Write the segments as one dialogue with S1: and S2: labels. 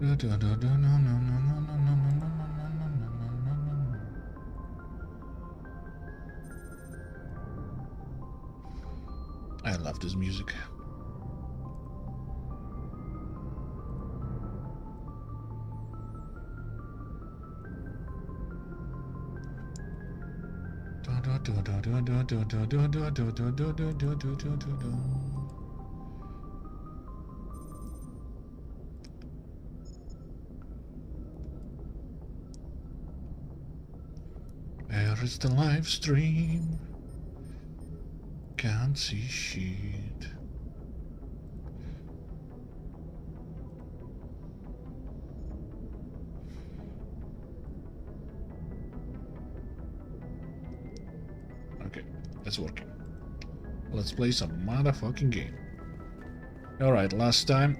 S1: I love this music. Where is the live stream? Can't see shit. Okay, that's working. Let's play some motherfucking game. Alright, last time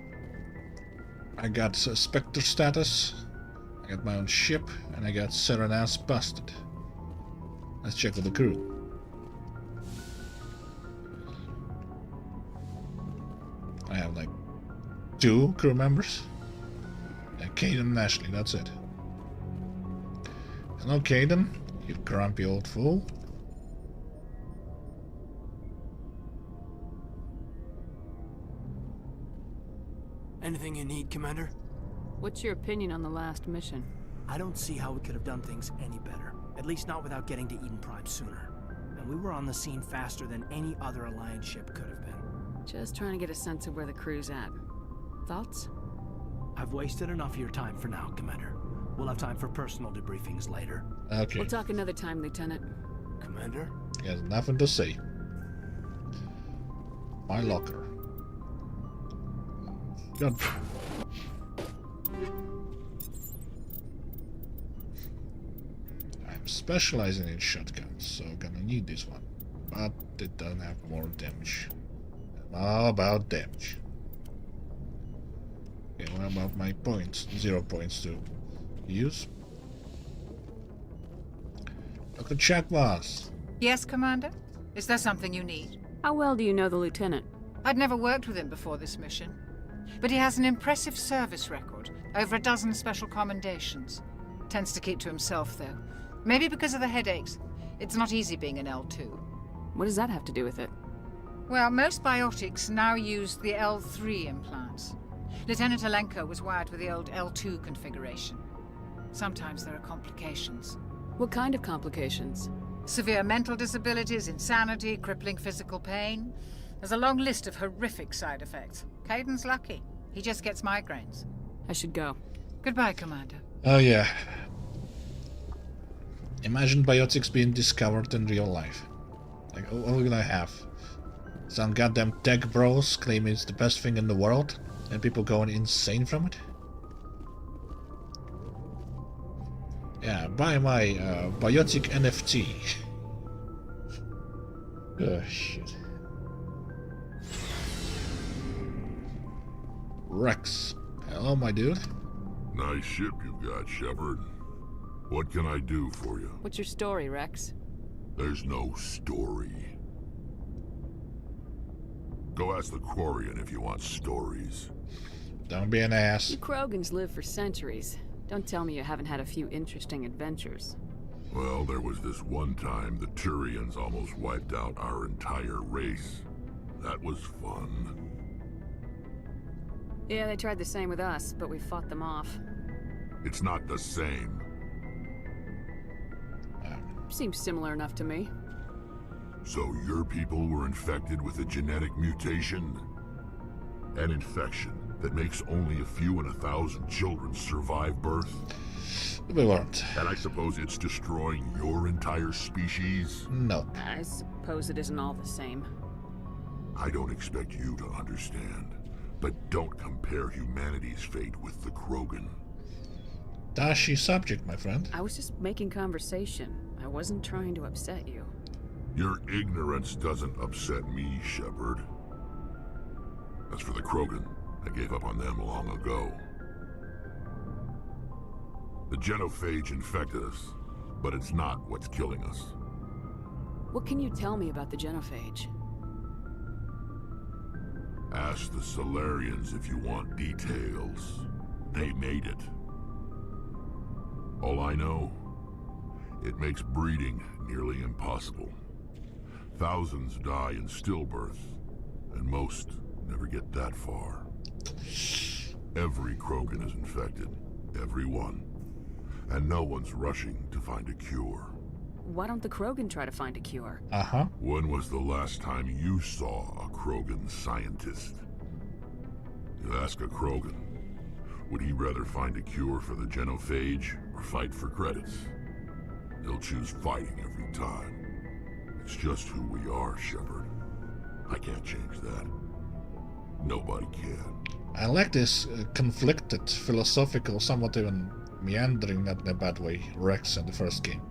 S1: I got Spectre status, I got my own ship, and I got Serenas busted. Let's check with the crew. I have like 2 crew members. Caden and Ashley, that's it. Hello, Caden, you grumpy old fool.
S2: Anything you need, Commander?
S3: What's your opinion on the last mission?
S2: I don't see how we could have done things any better. At least not without getting to Eden Prime sooner. And we were on the scene faster than any other Alliance ship could have been.
S3: Just trying to get a sense of where the crew's at. Thoughts?
S2: I've wasted enough of your time for now, Commander. We'll have time for personal debriefings later.
S1: Okay.
S3: We'll talk another time, Lieutenant.
S2: Commander?
S1: He has nothing to say. My locker. God. I'm specializing in shotguns, so I'm gonna need this one. But it doesn't have more damage. All about damage. Okay, what about my points? 0 points to use. Dr. Chakwas.
S4: Yes, Commander? Is there something you need?
S3: How well do you know the Lieutenant?
S4: I'd never worked with him before this mission. But he has an impressive service record, over a dozen special commendations. Tends to keep to himself, though. Maybe because of the headaches. It's not easy being an L2.
S3: What does that have to do with it?
S4: Well, most biotics now use the L3 implants. Lieutenant Alenko was wired with the old L2 configuration. Sometimes there are complications.
S3: What kind of complications?
S4: Severe mental disabilities, insanity, crippling physical pain. There's a long list of horrific side effects. Caden's lucky. He just gets migraines.
S3: I should go.
S4: Goodbye, Commander.
S1: Oh yeah. Imagine biotics being discovered in real life. Like, what will I have? Some goddamn tech bros claiming it's the best thing in the world, and people going insane from it? Yeah, buy my biotic NFT. Oh shit. Rex. Hello, my dude.
S5: Nice ship you've got, Shepard. What can I do for you?
S3: What's your story, Rex?
S5: There's no story. Go ask the Quarian if you want stories.
S1: Don't be an ass.
S3: You Krogans live for centuries. Don't tell me you haven't had a few interesting adventures.
S5: Well, there was this one time the Turians almost wiped out our entire race. That was fun.
S3: Yeah, they tried the same with us, but we fought them off.
S5: It's not the same.
S3: Seems similar enough to me.
S5: So your people were infected with a genetic mutation? An infection that makes only a few in 1,000 children survive birth?
S1: We weren't.
S5: And I suppose it's destroying your entire species?
S1: No.
S3: I suppose it isn't all the same.
S5: I don't expect you to understand, but don't compare humanity's fate with the Krogan.
S1: Dashi subject, my friend.
S3: I was just making conversation. I wasn't trying to upset you.
S5: Your ignorance doesn't upset me, Shepard. As for the Krogan, I gave up on them long ago. The genophage infected us, but it's not what's killing us.
S3: What can you tell me about the genophage?
S5: Ask the Solarians if you want details. They made it. All I know, it makes breeding nearly impossible. Thousands die in stillbirth, and most never get that far. Every Krogan is infected. Every one. And no one's rushing to find a cure.
S3: Why don't the Krogan try to find a cure?
S1: Uh-huh.
S5: When was the last time you saw a Krogan scientist? You ask a Krogan, would he rather find a cure for the genophage or fight for credits? He'll choose fighting every time. It's just who we are, Shepard. I can't change that. Nobody can.
S1: I like this conflicted, philosophical, somewhat even meandering, not in a bad way, Rex in the first game.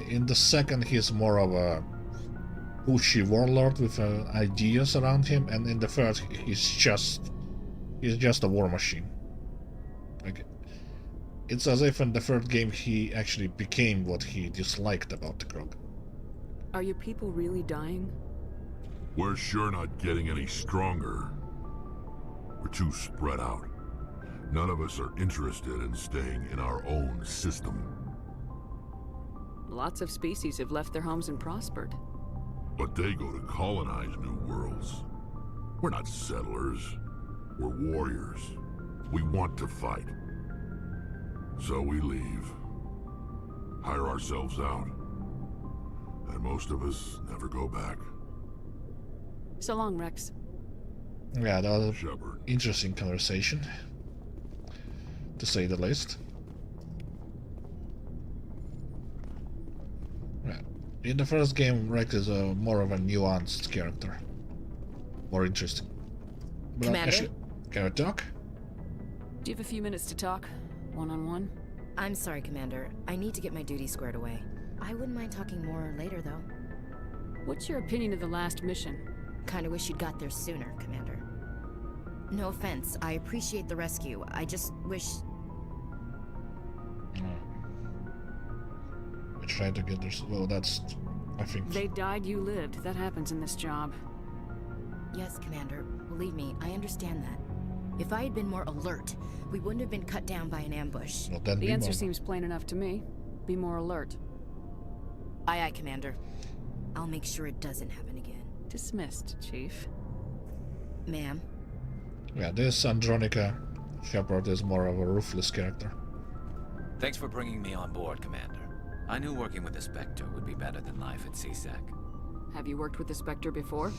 S1: In the second, he's more of a pushy warlord with ideas around him, and in the third, he's just a war machine. Like, it's as if in the third game he actually became what he disliked about the Krogan.
S3: Are your people really dying?
S5: We're sure not getting any stronger. We're too spread out. None of us are interested in staying in our own system.
S3: Lots of species have left their homes and prospered.
S5: But they go to colonize new worlds. We're not settlers. We're warriors. We want to fight. So we leave. Hire ourselves out. And most of us never go back.
S3: So long, Rex.
S1: Yeah, that was
S5: Shepard.
S1: an interesting conversation, to say the least. Yeah. In the first game, Rex is more of a nuanced character. More interesting. But
S6: Commander?
S1: actually, can I talk?
S3: Do you have a few minutes to talk? One-on-one?
S6: I'm sorry, Commander. I need to get my duties squared away. I wouldn't mind talking more later, though.
S3: What's your opinion of the last mission?
S6: Kinda wish you'd got there sooner, Commander. No offense, I appreciate the rescue. I just wish...
S1: We tried to get there. Well, that's... I think...
S3: They died, you lived. That happens in this job.
S6: Yes, Commander. Believe me, I understand that. If I had been more alert, we wouldn't have been cut down by an ambush.
S1: Well, then
S3: The
S1: be
S3: answer
S1: more-
S3: seems plain enough to me. Be more alert.
S6: Aye, aye, Commander. I'll make sure it doesn't happen again.
S3: Dismissed, Chief.
S6: Ma'am?
S1: Yeah, this Andronica Shepard is more of a ruthless character.
S7: Thanks for bringing me on board, Commander. I knew working with the Spectre would be better than life at CSEC.
S3: Have you worked with the Spectre before?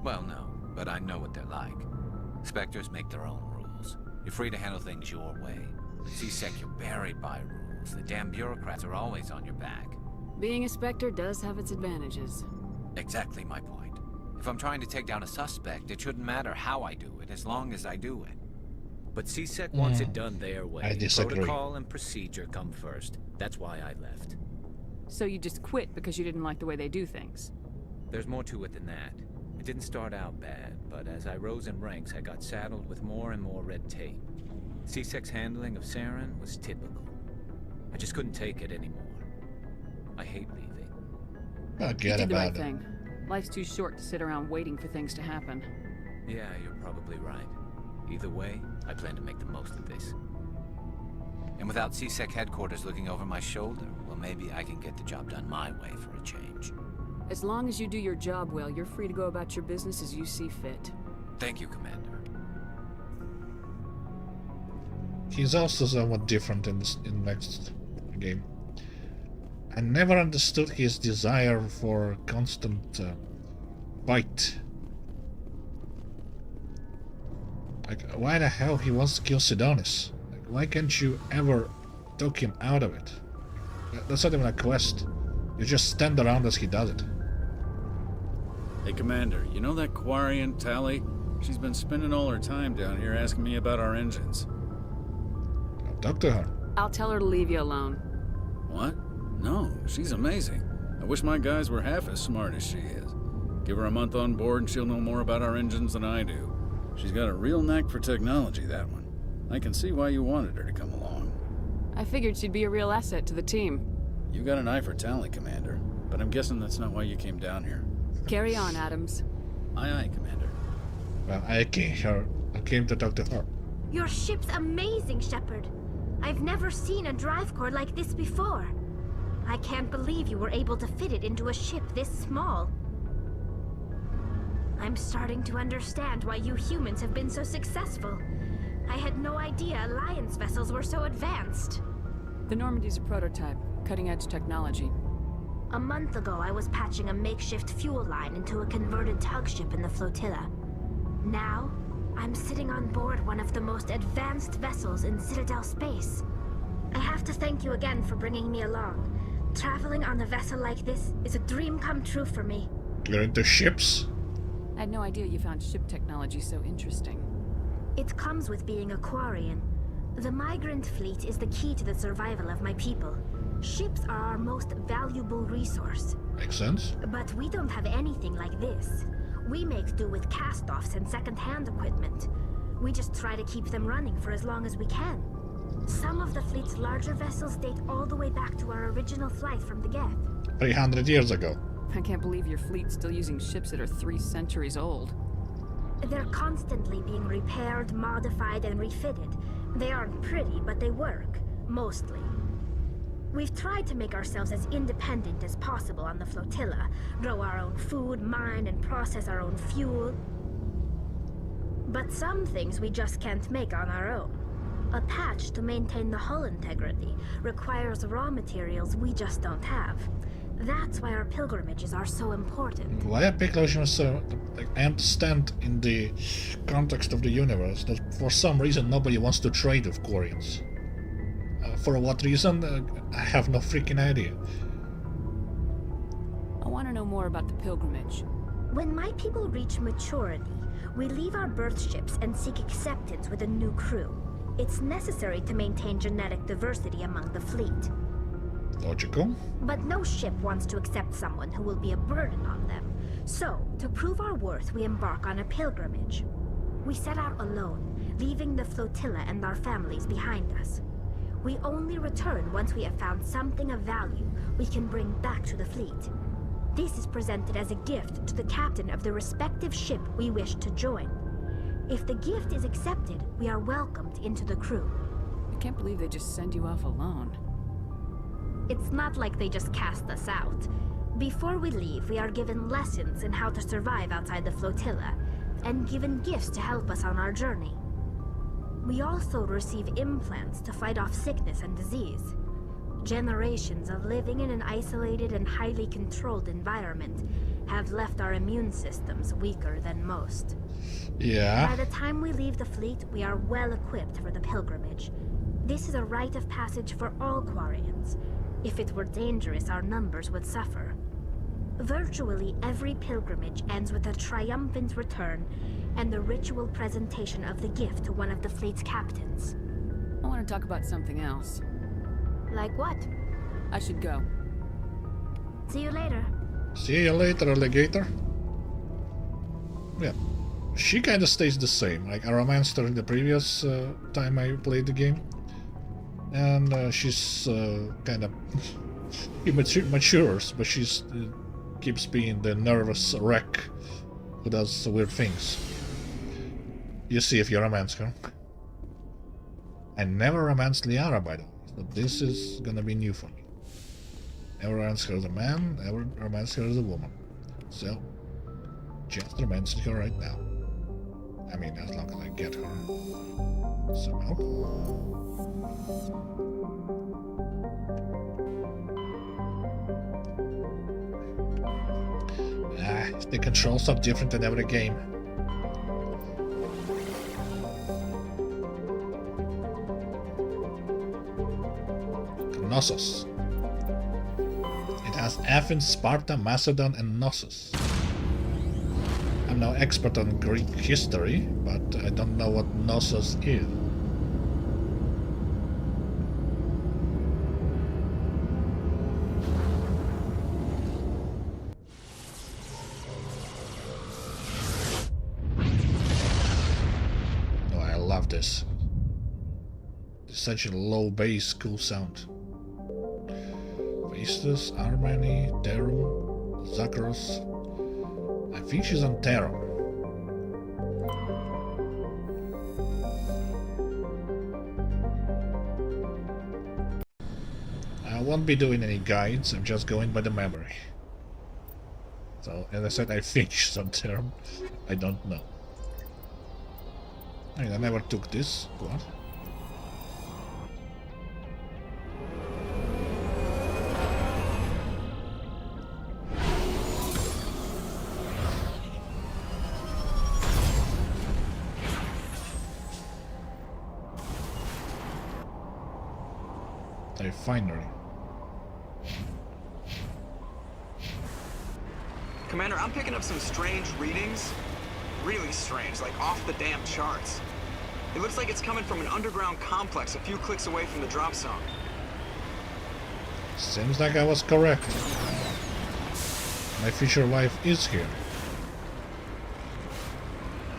S7: Well, no, but I know what they're like. Spectres make their own rules. You're free to handle things your way. At CSEC, you're buried by rules. The damn bureaucrats are always on your back.
S3: Being a Spectre does have its advantages.
S7: Exactly my point. If I'm trying to take down a suspect, it shouldn't matter how I do it, as long as I do it.
S8: But CSEC wants it done their way.
S1: I disagree.
S8: Protocol and procedure come first. That's why I left.
S3: So you just quit because you didn't like the way they do things?
S8: There's more to it than that. It didn't start out bad, but as I rose in ranks, I got saddled with more and more red tape. CSEC's handling of Saren was typical. I just couldn't take it anymore. I hate leaving.
S1: I
S3: You
S1: get
S3: did the right
S1: about it.
S3: thing. Life's too short to sit around waiting for things to happen.
S8: Yeah, you're probably right. Either way, I plan to make the most of this.
S7: And without CSEC headquarters looking over my shoulder, well, maybe I can get the job done my way for a change.
S3: As long as you do your job well, you're free to go about your business as you see fit.
S7: Thank you, Commander.
S1: He's also somewhat different in the next game. I never understood his desire for constant bite. Like, why the hell he wants to kill Sidonis? Like, why can't you ever talk him out of it? That's not even a quest. You just stand around as he does it.
S9: Hey, Commander, you know that Quarian, Tally? She's been spending all her time down here asking me about our engines.
S1: I'll talk to her.
S3: I'll tell her to leave you alone.
S9: What? No, she's amazing. I wish my guys were half as smart as she is. Give her a month on board and she'll know more about our engines than I do. She's got a real knack for technology, that one. I can see why you wanted her to come along.
S3: I figured she'd be a real asset to the team.
S9: You got an eye for Tally, Commander, but I'm guessing that's not why you came down here.
S3: Carry on, Adams.
S9: Aye, aye, Commander.
S1: Well, I came to talk to her.
S10: Your ship's amazing, Shepard. I've never seen a drive core like this before. I can't believe you were able to fit it into a ship this small. I'm starting to understand why you humans have been so successful. I had no idea Alliance vessels were so advanced.
S3: The Normandy's a prototype, cutting-edge technology.
S10: A month ago, I was patching a makeshift fuel line into a converted tug ship in the flotilla. Now, I'm sitting on board one of the most advanced vessels in Citadel space. I have to thank you again for bringing me along. Traveling on a vessel like this is a dream come true for me.
S1: You're into ships?
S3: I had no idea you found ship technology so interesting.
S10: It comes with being a Quarian. The migrant fleet is the key to the survival of my people. Ships are our most valuable resource.
S1: Makes sense.
S10: But we don't have anything like this. We make do with cast-offs and second-hand equipment. We just try to keep them running for as long as we can. Some of the fleet's larger vessels date all the way back to our original flight from the Geth.
S1: 300 years ago.
S3: I can't believe your fleet's still using ships that are 3 centuries old.
S10: They're constantly being repaired, modified, and refitted. They aren't pretty, but they work. Mostly. We've tried to make ourselves as independent as possible on the flotilla, grow our own food, mine, and process our own fuel. But some things we just can't make on our own. A patch to maintain the hull integrity requires raw materials we just don't have. That's why our pilgrimages are so important.
S1: Why are pilgrimages so... I understand in the context of the universe that for some reason nobody wants to trade with Quarians. For what reason? I have no freaking idea.
S3: I want to know more about the pilgrimage.
S10: When my people reach maturity, we leave our birth ships and seek acceptance with a new crew. It's necessary to maintain genetic diversity among the fleet.
S1: Logical.
S10: But no ship wants to accept someone who will be a burden on them. So, to prove our worth, we embark on a pilgrimage. We set out alone, leaving the flotilla and our families behind us. We only return once we have found something of value we can bring back to the fleet. This is presented as a gift to the captain of the respective ship we wish to join. If the gift is accepted, we are welcomed into the crew.
S3: I can't believe they just send you off alone.
S10: It's not like they just cast us out. Before we leave, we are given lessons in how to survive outside the flotilla, and given gifts to help us on our journey. We also receive implants to fight off sickness and disease. Generations of living in an isolated and highly controlled environment have left our immune systems weaker than most.
S1: Yeah.
S10: By the time we leave the fleet, we are well equipped for the pilgrimage. This is a rite of passage for all Quarians. If it were dangerous, our numbers would suffer. Virtually every pilgrimage ends with a triumphant return and the ritual presentation of the gift to one of the fleet's captains.
S3: I want to talk about something else.
S10: Like what?
S3: I should go.
S10: See you later.
S1: See you later, alligator. Yeah. She kind of stays the same. Like I romanced her in the previous time I played the game. And she's kind of... she matures, but she's keeps being the nervous wreck who does weird things. You see if you romance her. I never romanced Liara, by the way, so this is gonna be new for me. Never romance her as a man, never romance her as a woman. So, just romancing her right now. I mean, as long as I get her somehow. The controls are different in every game. Knossos. It has Athens, Sparta, Macedon, and Knossos. I'm no expert on Greek history, but I don't know what Knossos is. This. It's such a low bass, cool sound. Vistus, Armani, Terum, Zakros. I think she's on Terum. won't be doing any guides, I'm just going by the memory. So, as I said, I finished some term. I don't know. I mean, I never took this. What? A refinery.
S11: Commander, I'm picking up some strange readings. Really strange, like off the damn charts. It looks like it's coming from an underground complex a few clicks away from the drop zone.
S1: Seems like I was correct. My future wife is here.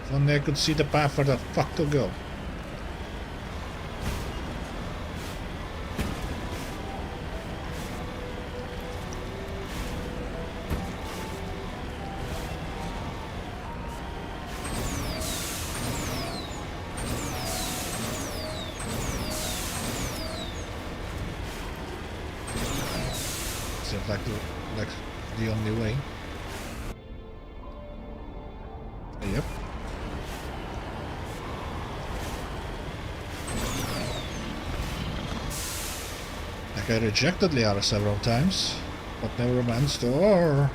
S1: If only I could see the path where the fuck to go. Seems like the only way. Yep. Like I rejected Liara several times, but never managed to. Or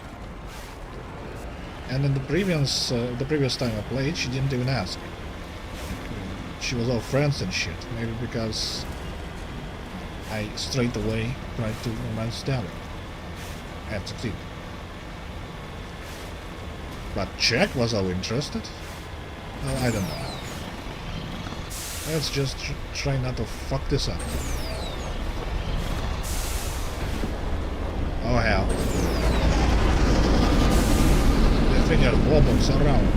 S1: and in the previous time I played, she didn't even ask. She was all friends and shit. Maybe because I straight away tried to romance Liara. And succeed. But Jack was all interested. Well, I don't know. Let's just try not to fuck this up. Oh hell. The finger wobbles around.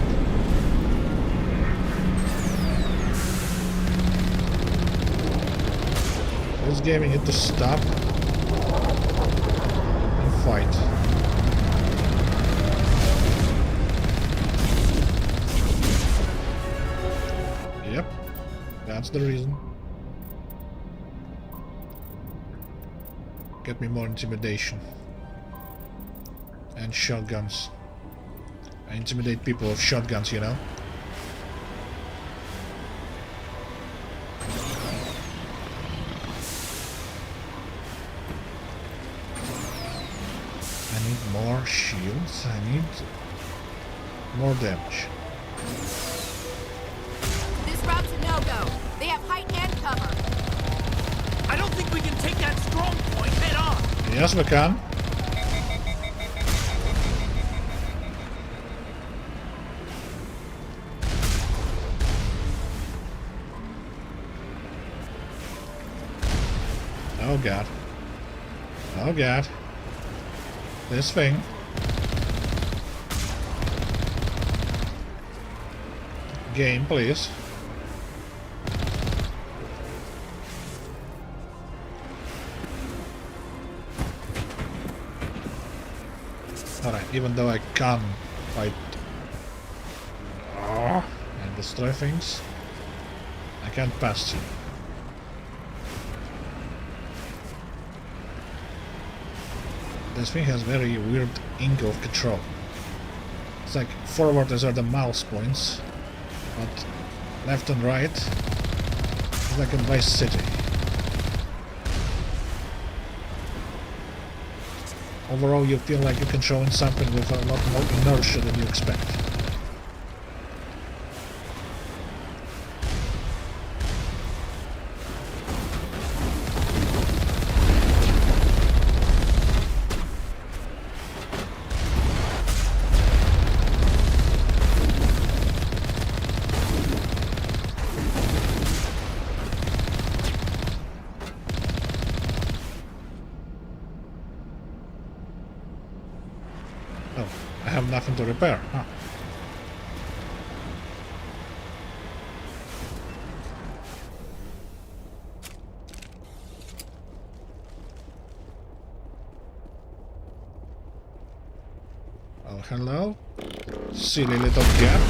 S1: This game you need to stop. Fight. Yep, that's the reason. Get me more intimidation. And shotguns. I intimidate people with shotguns, you know. More shields. I need more damage.
S12: This route's a no-go. They have height and cover.
S2: I don't think we can take that strong point head on.
S1: Yes, we can. Oh god. Oh god. This thing. Game, please. Alright, even though I can fight and destroy things, I can't pass you. This thing has very weird angle of control. It's like forward these are the mouse points, but left and right is like in Vice City. Overall you feel like you're controlling something with a lot more inertia than you expect. I have nothing to repair, huh? Oh, hello? Silly little gap.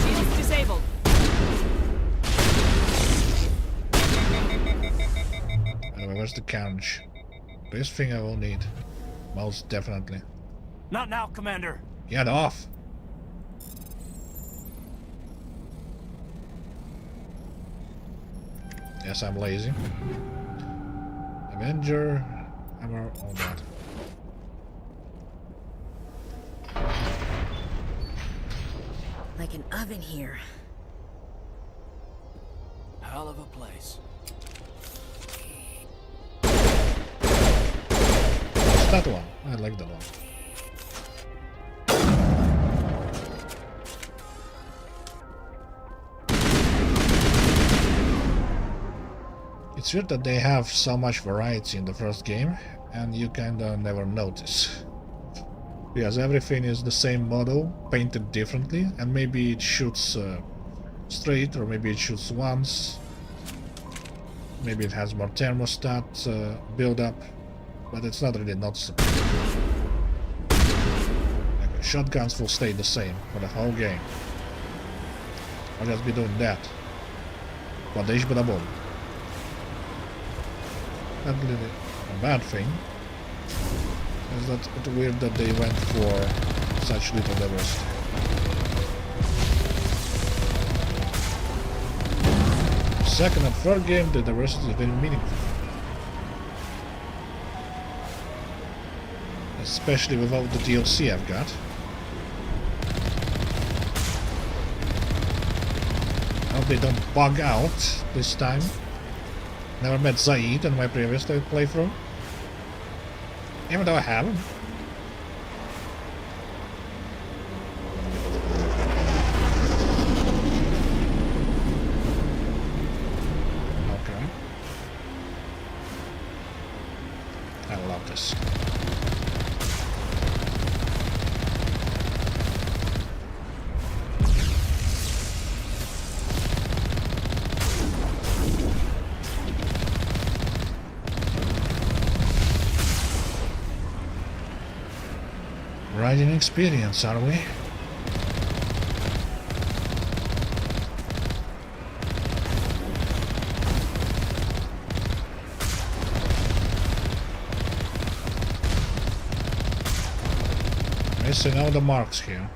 S3: Shield's disabled.
S1: Where's the carriage? This thing I will need. Most definitely.
S2: Not now, Commander.
S1: Get off! Yes, I'm lazy. Avenger, hammer, all that.
S6: Like an oven here.
S2: Hell of a place.
S1: It's that one. I like that one. It's weird that they have so much variety in the first game, and you kinda never notice. Because everything is the same model, painted differently, and maybe it shoots straight, or maybe it shoots once. Maybe it has more thermostat build-up, but it's not really noticeable. Like, shotguns will stay the same for the whole game. I'll just be doing that. Badeish bada boom. Not really a bad thing. Is that it's weird that they went for such little diversity. Second and third game, the diversity is very meaningful. Especially without the DLC I've got. I hope they don't bug out this time. Never met Zaid in my previous playthrough. Even though I haven't. Okay. I love this. Riding experience, are we? Missing all the marks here.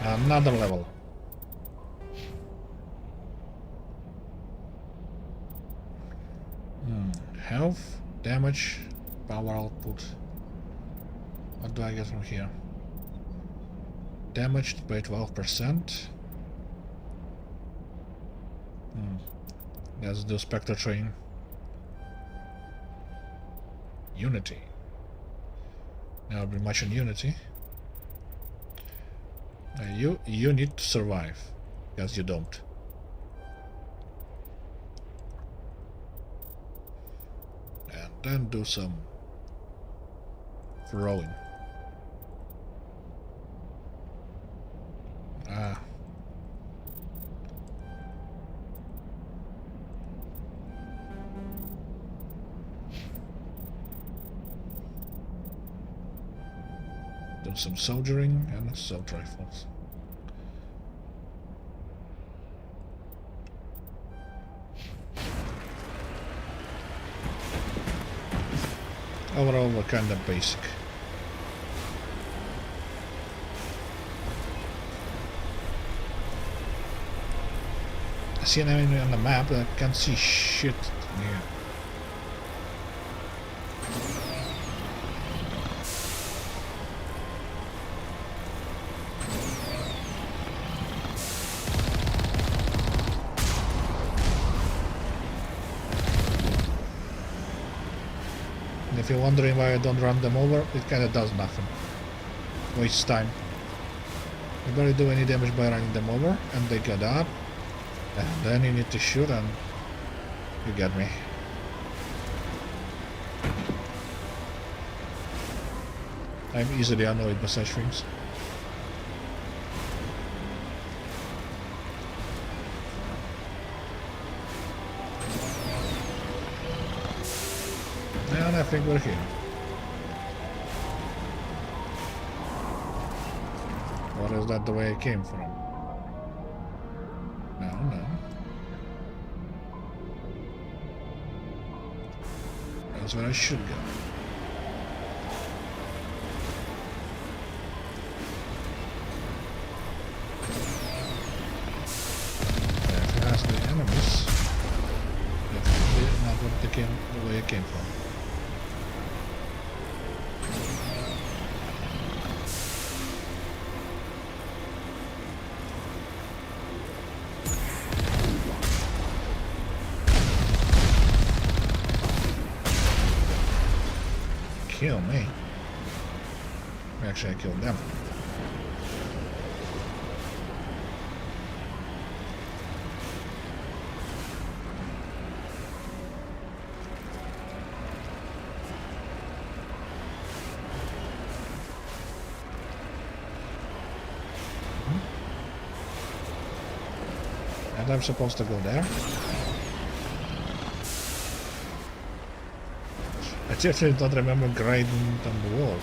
S1: Another level. Health, damage, power output. What do I get from here? Damaged by 12%. Let's do Spectre Train. Unity. Now I'll be much in Unity. You need to survive, because you don't. And then do some throwing. Do some soldiering and assault rifles. Overall, we're kind of basic. I see an enemy on the map, but I can't see shit here. If you're wondering why I don't run them over, it kinda does nothing. Wastes time. You barely do any damage by running them over, and they get up, and then you need to shoot, and you get me. I'm easily annoyed by such things. And I think we're here. is that the way I came from? No. That's where I should go. If it has the enemies, definitely not what the way I came from. Kill me. Actually, I killed them. And I'm supposed to go there. I definitely don't remember grinding on the wall.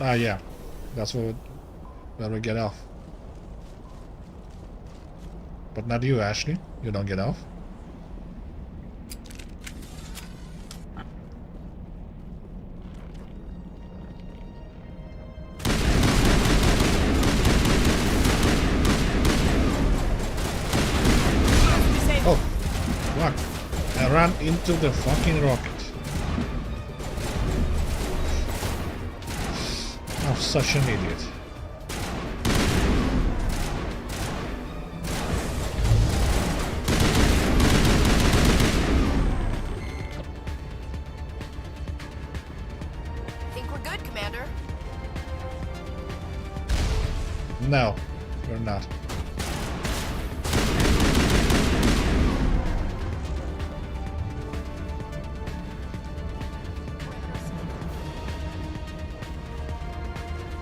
S1: Ah, yeah. That's where we get off. But not you, Ashley. You don't get off. Oh, fuck. I ran into the fucking rocket. I'm such an idiot.
S12: Think we're good, Commander?
S1: No, we're not.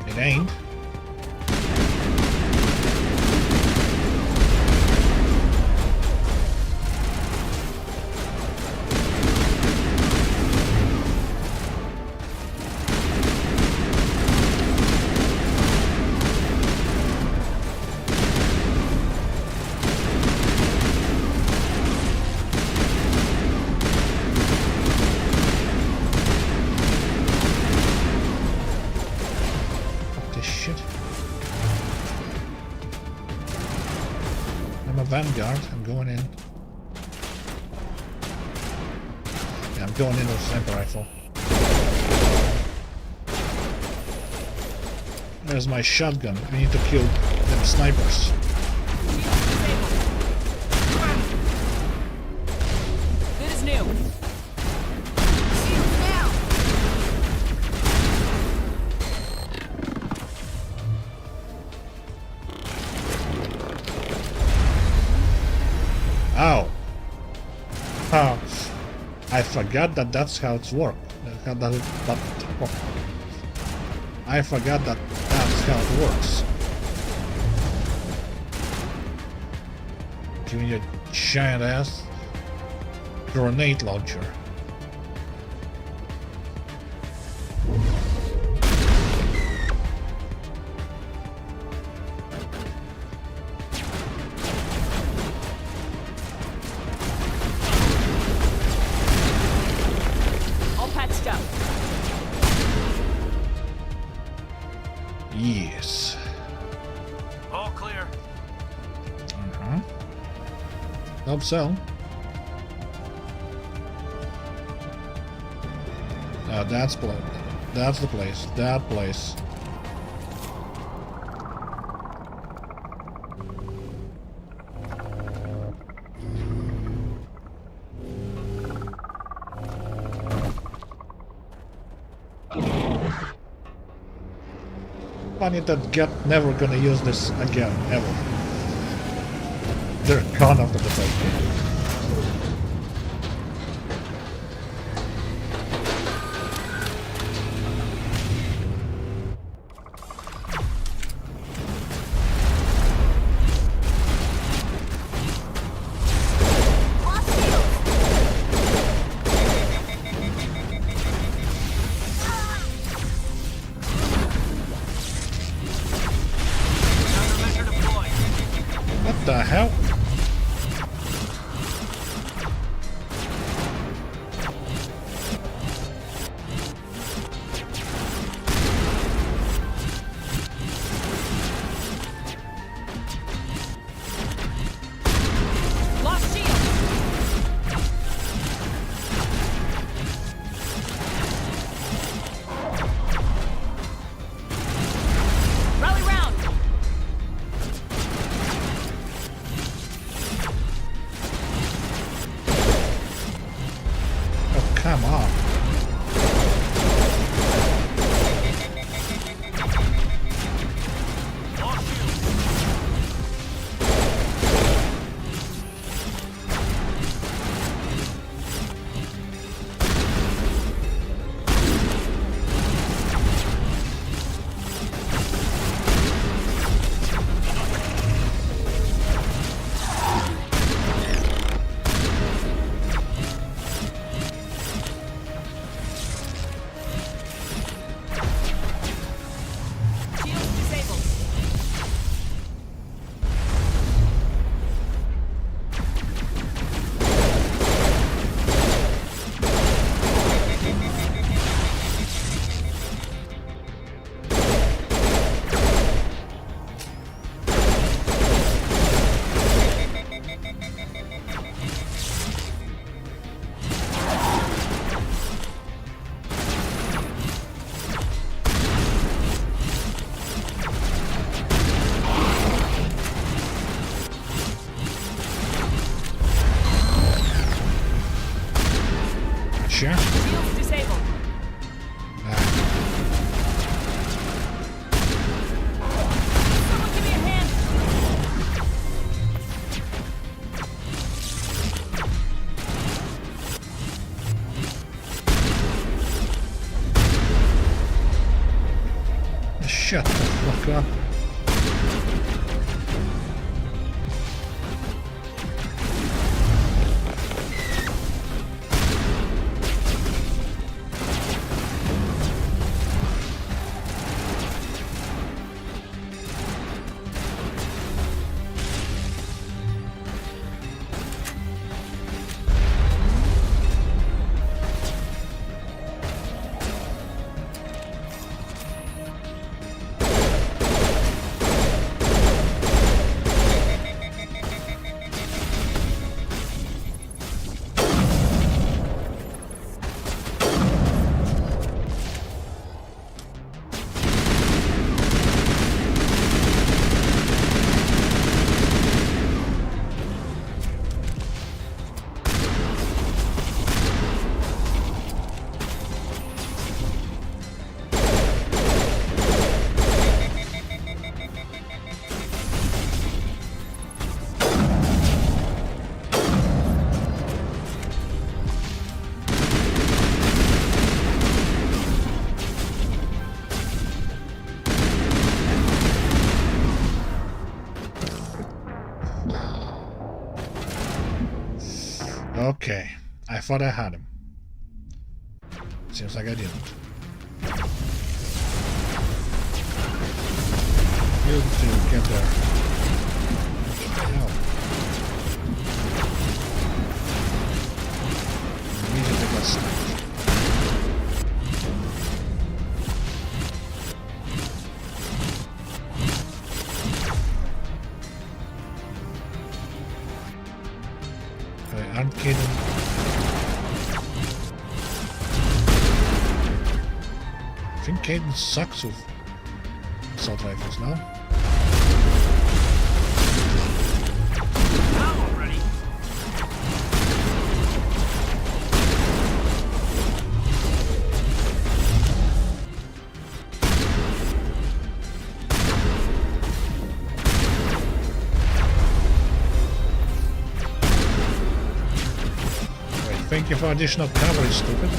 S1: It ain't. Vanguard, I'm going in. Yeah, I'm going in with a sniper rifle. There's my shotgun. I need to kill them snipers.
S12: Good as new.
S1: Ow! Oh, I forgot that that's how it's worked. I forgot that that's how it works. Give me a giant ass grenade launcher. Yes.
S13: All clear.
S1: Hope so. That's the place. That place. Funny that Get never gonna use this again, ever. They're gone after the first game. Shut the fuck up. Okay, I thought I had him. Seems like I didn't. You two, get there. Hell. Immediately got sniped. I'm kidding. I think Caden sucks with assault rifles now.
S2: Now already.
S1: Thank you for additional coverage, stupid.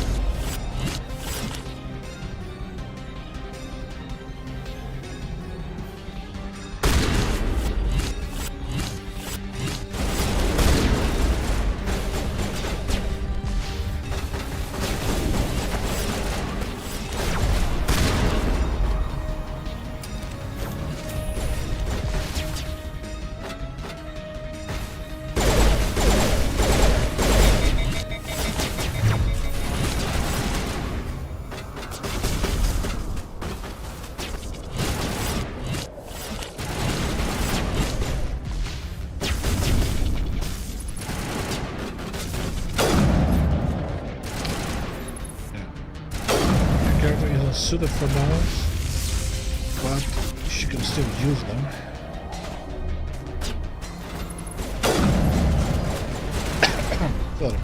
S1: Suited for now, but she can still use them. Sorry.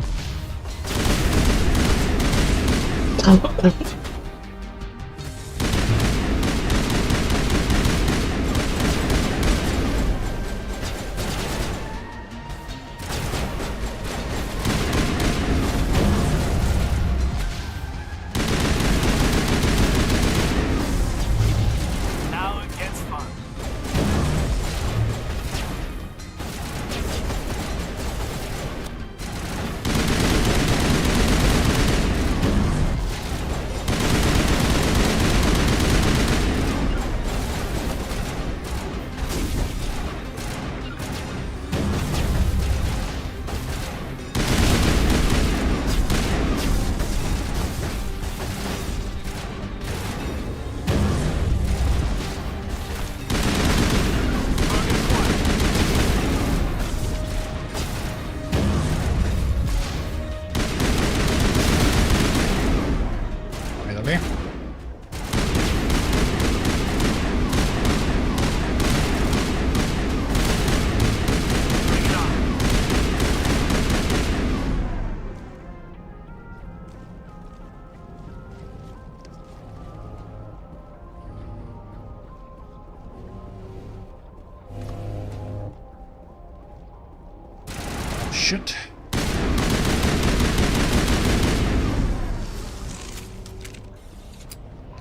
S1: Shit.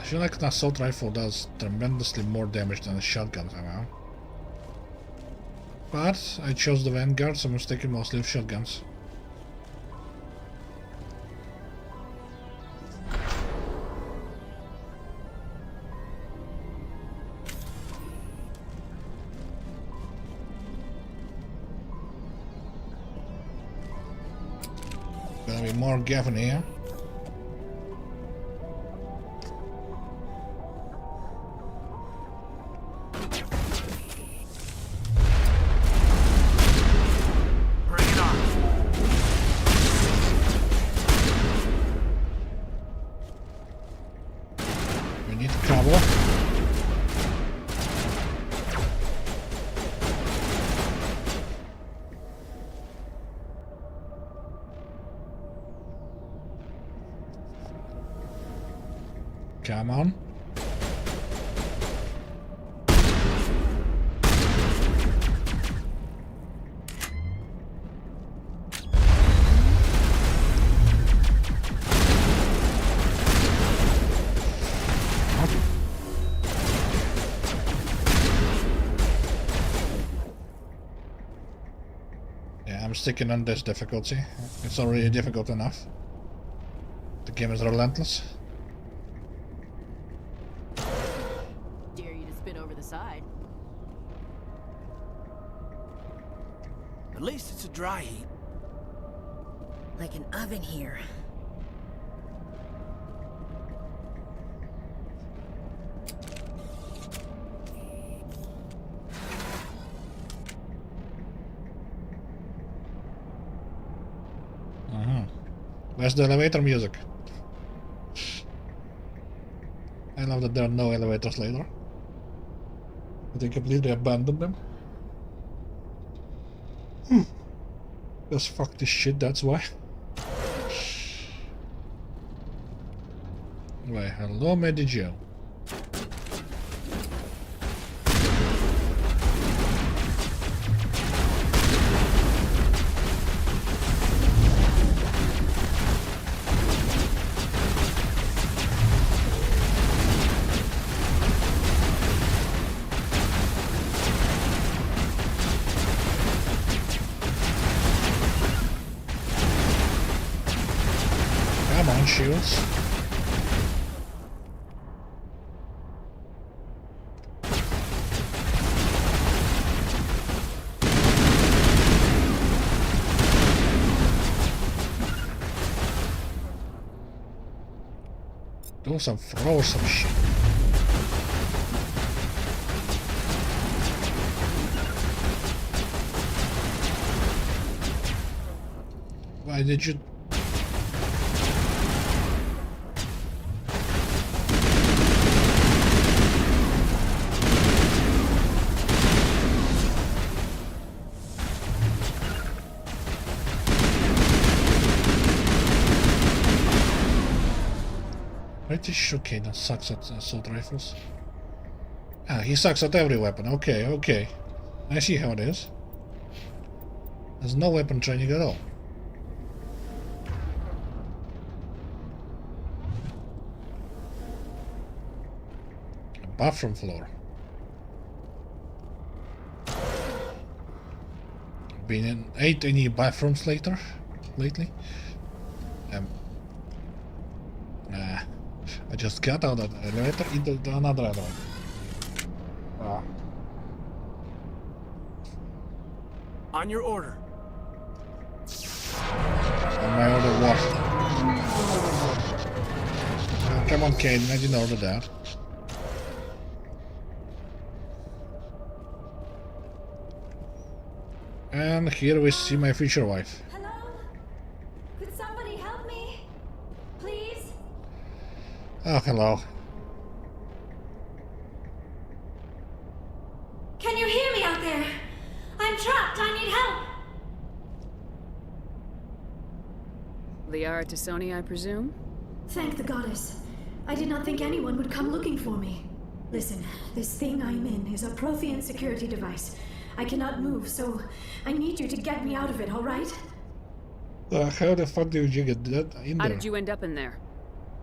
S1: I feel like an assault rifle does tremendously more damage than a shotgun somehow. But I chose the Vanguard, so I'm sticking mostly with shotguns. Gonna be more Gavin here. Come on. Yeah, I'm sticking on this difficulty. It's already difficult enough. The game is relentless.
S12: Side.
S2: At least it's a dry heat.
S6: Like an oven here.
S1: Where's the elevator music? I love that there are no elevators later. They completely abandoned them. Just fuck this shit, that's why. Why, hello, Medi Joe. Shields. Do some throw some shit. Why did you? British, okay, that sucks at assault rifles. Ah, he sucks at every weapon. Okay, okay. I see how it is. There's no weapon training at all. A bathroom floor. Been in 8 any bathrooms lately? Nah. I just got out of the elevator into another elevator.
S2: On your order.
S1: On my order what? Oh, come on, Caden, I didn't order that. And here we see my future wife.
S10: Hello? Could somebody help me? Please?
S1: Oh, hello.
S10: Can you hear me out there? I'm trapped. I need help.
S3: Liara to Sony, I presume?
S10: Thank the goddess. I did not think anyone would come looking for me. Listen, this thing I'm in is a Prothean security device. I cannot move, so I need you to get me out of it, all right?
S1: How the fuck did you get that in there?
S3: How did you end up in there?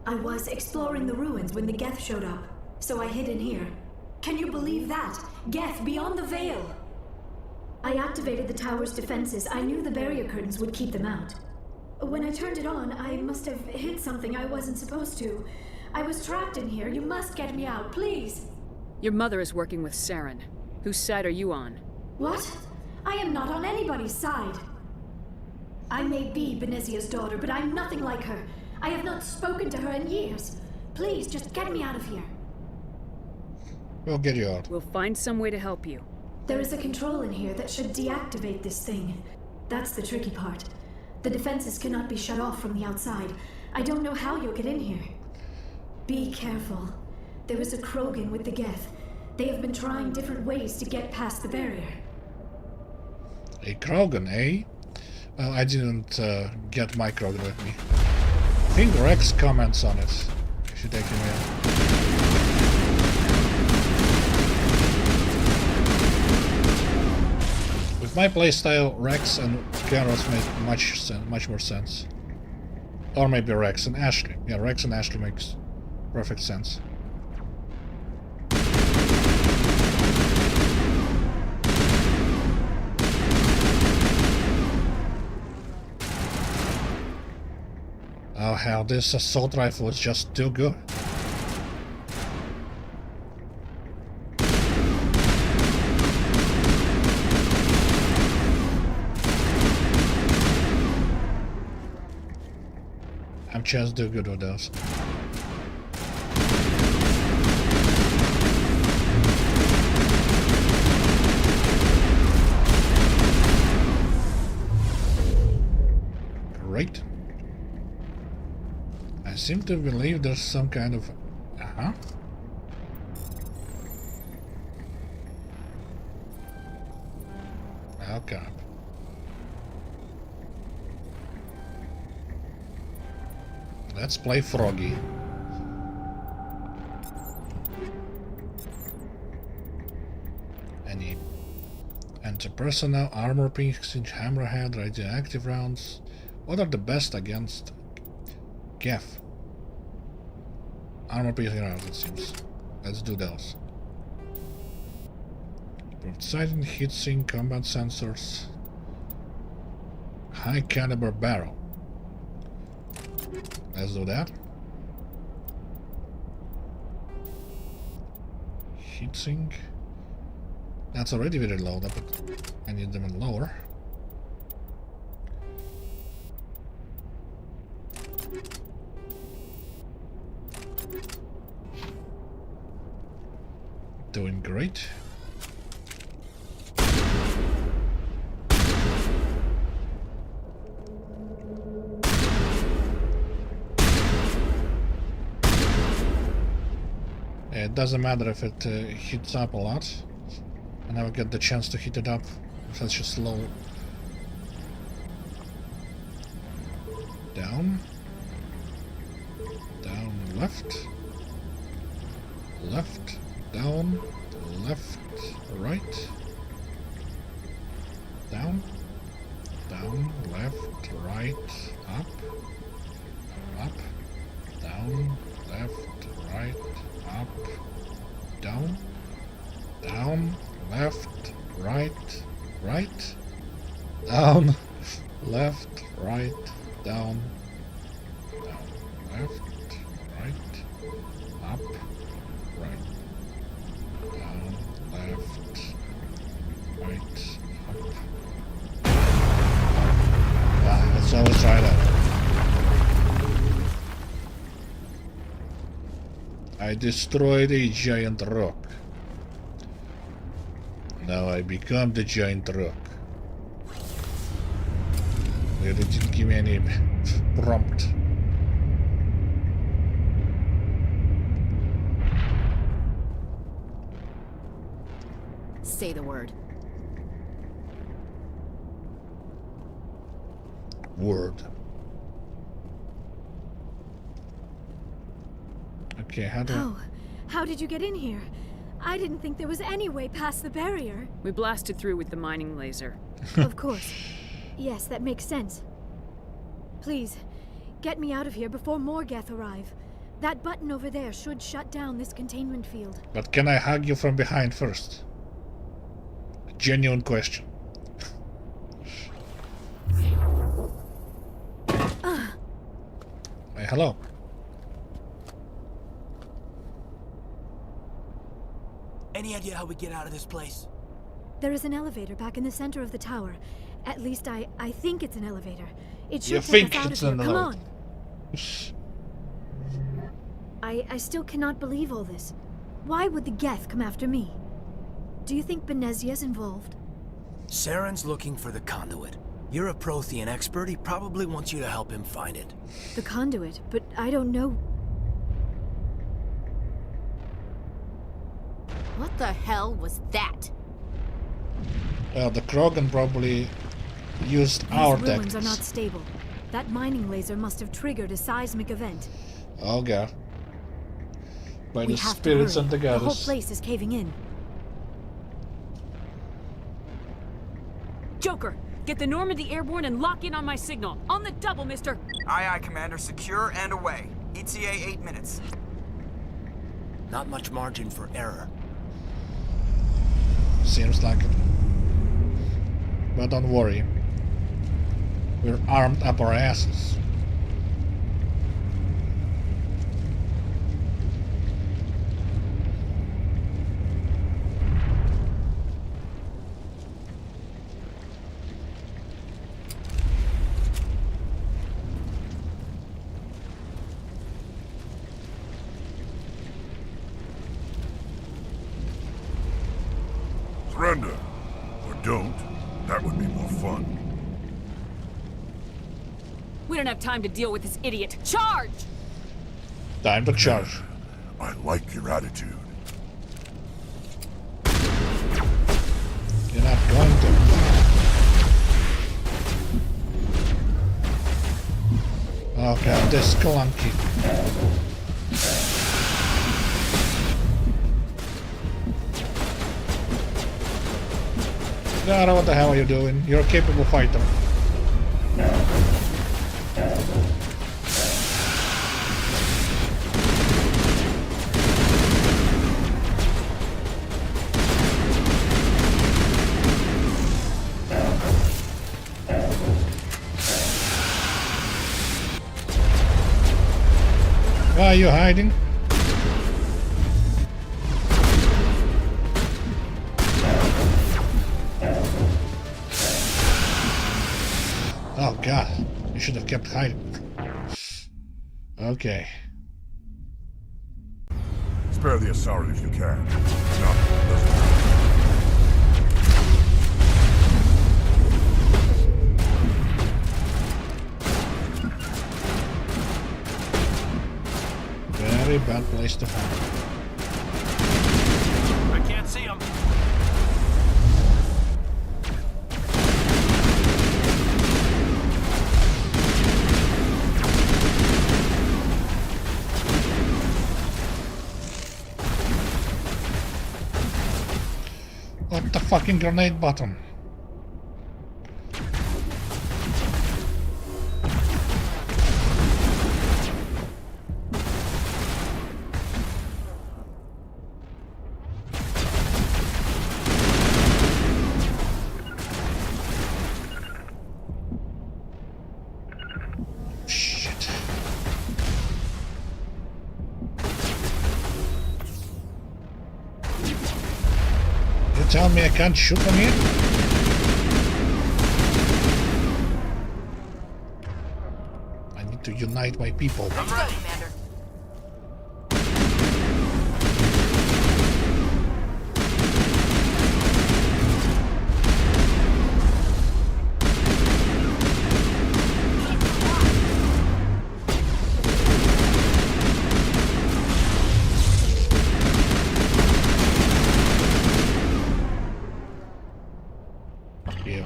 S14: I was exploring the ruins when the Geth showed up, so I hid in here. Can you believe that? Geth beyond the veil! I activated the tower's defenses. I knew the barrier curtains would keep them out. When I turned it on, I must have hit something I wasn't supposed to. I was trapped in here. You must get me out, please!
S3: Your mother is working with Saren. Whose side are you on?
S14: What? I am not on anybody's side. I may be Benezia's daughter, but I'm nothing like her. I have not spoken to her in years. Please, just get me out of here.
S1: We'll get you out.
S3: We'll find some way to help you.
S14: There is a control in here that should deactivate this thing. That's the tricky part. The defenses cannot be shut off from the outside. I don't know how you'll get in here. Be careful. There is a Krogan with the Geth. They have been trying different ways to get past the barrier.
S1: A Krogan, eh? Well, I didn't get my Krogan with me. I think Rex comments on it. I should take him in. With my playstyle, Rex and Garros make much more sense. Or maybe Rex and Ashley. Yeah, Rex and Ashley makes perfect sense. Oh hell, this assault rifle is just too good. I'm just too good with those. Great. I seem to believe there's some kind of... Okay. Let's play Froggy. Any anti-personnel, armor piercing, hammerhead, radioactive rounds. What are the best against Geth? Armor piercing rounds, it seems. Let's do those. Improved sighting, heatsink, combat sensors, high caliber barrel. Let's do that. Heatsink. That's already very low, but I need them lower. Doing great. It doesn't matter if it heats up a lot. I never get the chance to heat it up with such a slow. Down. Down, left. Left. Down. Left. Right. Down. Down. Left. Right. Up. Up. Down. Left. Right. Up, down, down, left, right, right, down, left, right, down, down, left, right, up, right, down, left, right, up. Yeah, let's always try that. I destroyed a giant rock. Now I become the giant rock. They didn't give me any prompt.
S6: Say the word.
S1: Word. Okay,
S14: How did you get in here? I didn't think there was any way past the barrier.
S3: We blasted through with the mining laser.
S14: Of course. Yes, that makes sense. Please, get me out of here before more Geth arrive. That button over there should shut down this containment field.
S1: But can I hug you from behind first? A genuine question. Hey, hello.
S2: Any idea how we get out of this place?
S14: There is an elevator back in the center of the tower. At least I think it's an elevator. It should
S1: You
S14: take
S1: think
S14: us out
S1: it's
S14: of
S1: an
S14: here. Come
S1: elevator?
S14: on. I still cannot believe all this. Why would the Geth come after me? Do you think Benezia's involved?
S2: Saren's looking for the conduit. You're a Prothean expert. He probably wants you to help him find it.
S14: The conduit, but I don't know.
S12: What the hell was that?
S1: The Krogan probably used our
S14: These ruins
S1: tactics.
S14: are not stable. That mining laser must have triggered a seismic event.
S1: Oh god. By
S14: We
S1: the
S14: have to
S1: spirits
S14: hurry.
S1: and the
S14: The whole
S1: goddess.
S14: place is caving in.
S3: Joker, get the Normandy airborne and lock in on my signal. On the double, mister.
S11: Aye, aye, Commander. Secure and away. ETA 8 minutes.
S2: Not much margin for error.
S1: Seems like it. But don't worry. We're armed up our asses.
S5: Surrender. Or don't. That would be more fun.
S3: We don't have time to deal with this idiot. Charge!
S1: Time to charge.
S5: I like your attitude.
S1: You're not going to. Oh god, this clunky. Liara, what the hell are you doing? You're a capable fighter. Why are you hiding? Oh god, you should have kept hiding. Okay.
S5: Spare the Asari if you can. No, doesn't
S1: Very bad place to fight.
S13: I can't see him.
S1: What the fucking grenade button? Shit. You tell me I can't shoot from here? I need to unite my people.
S12: Let's go, Commander.
S1: Yeah.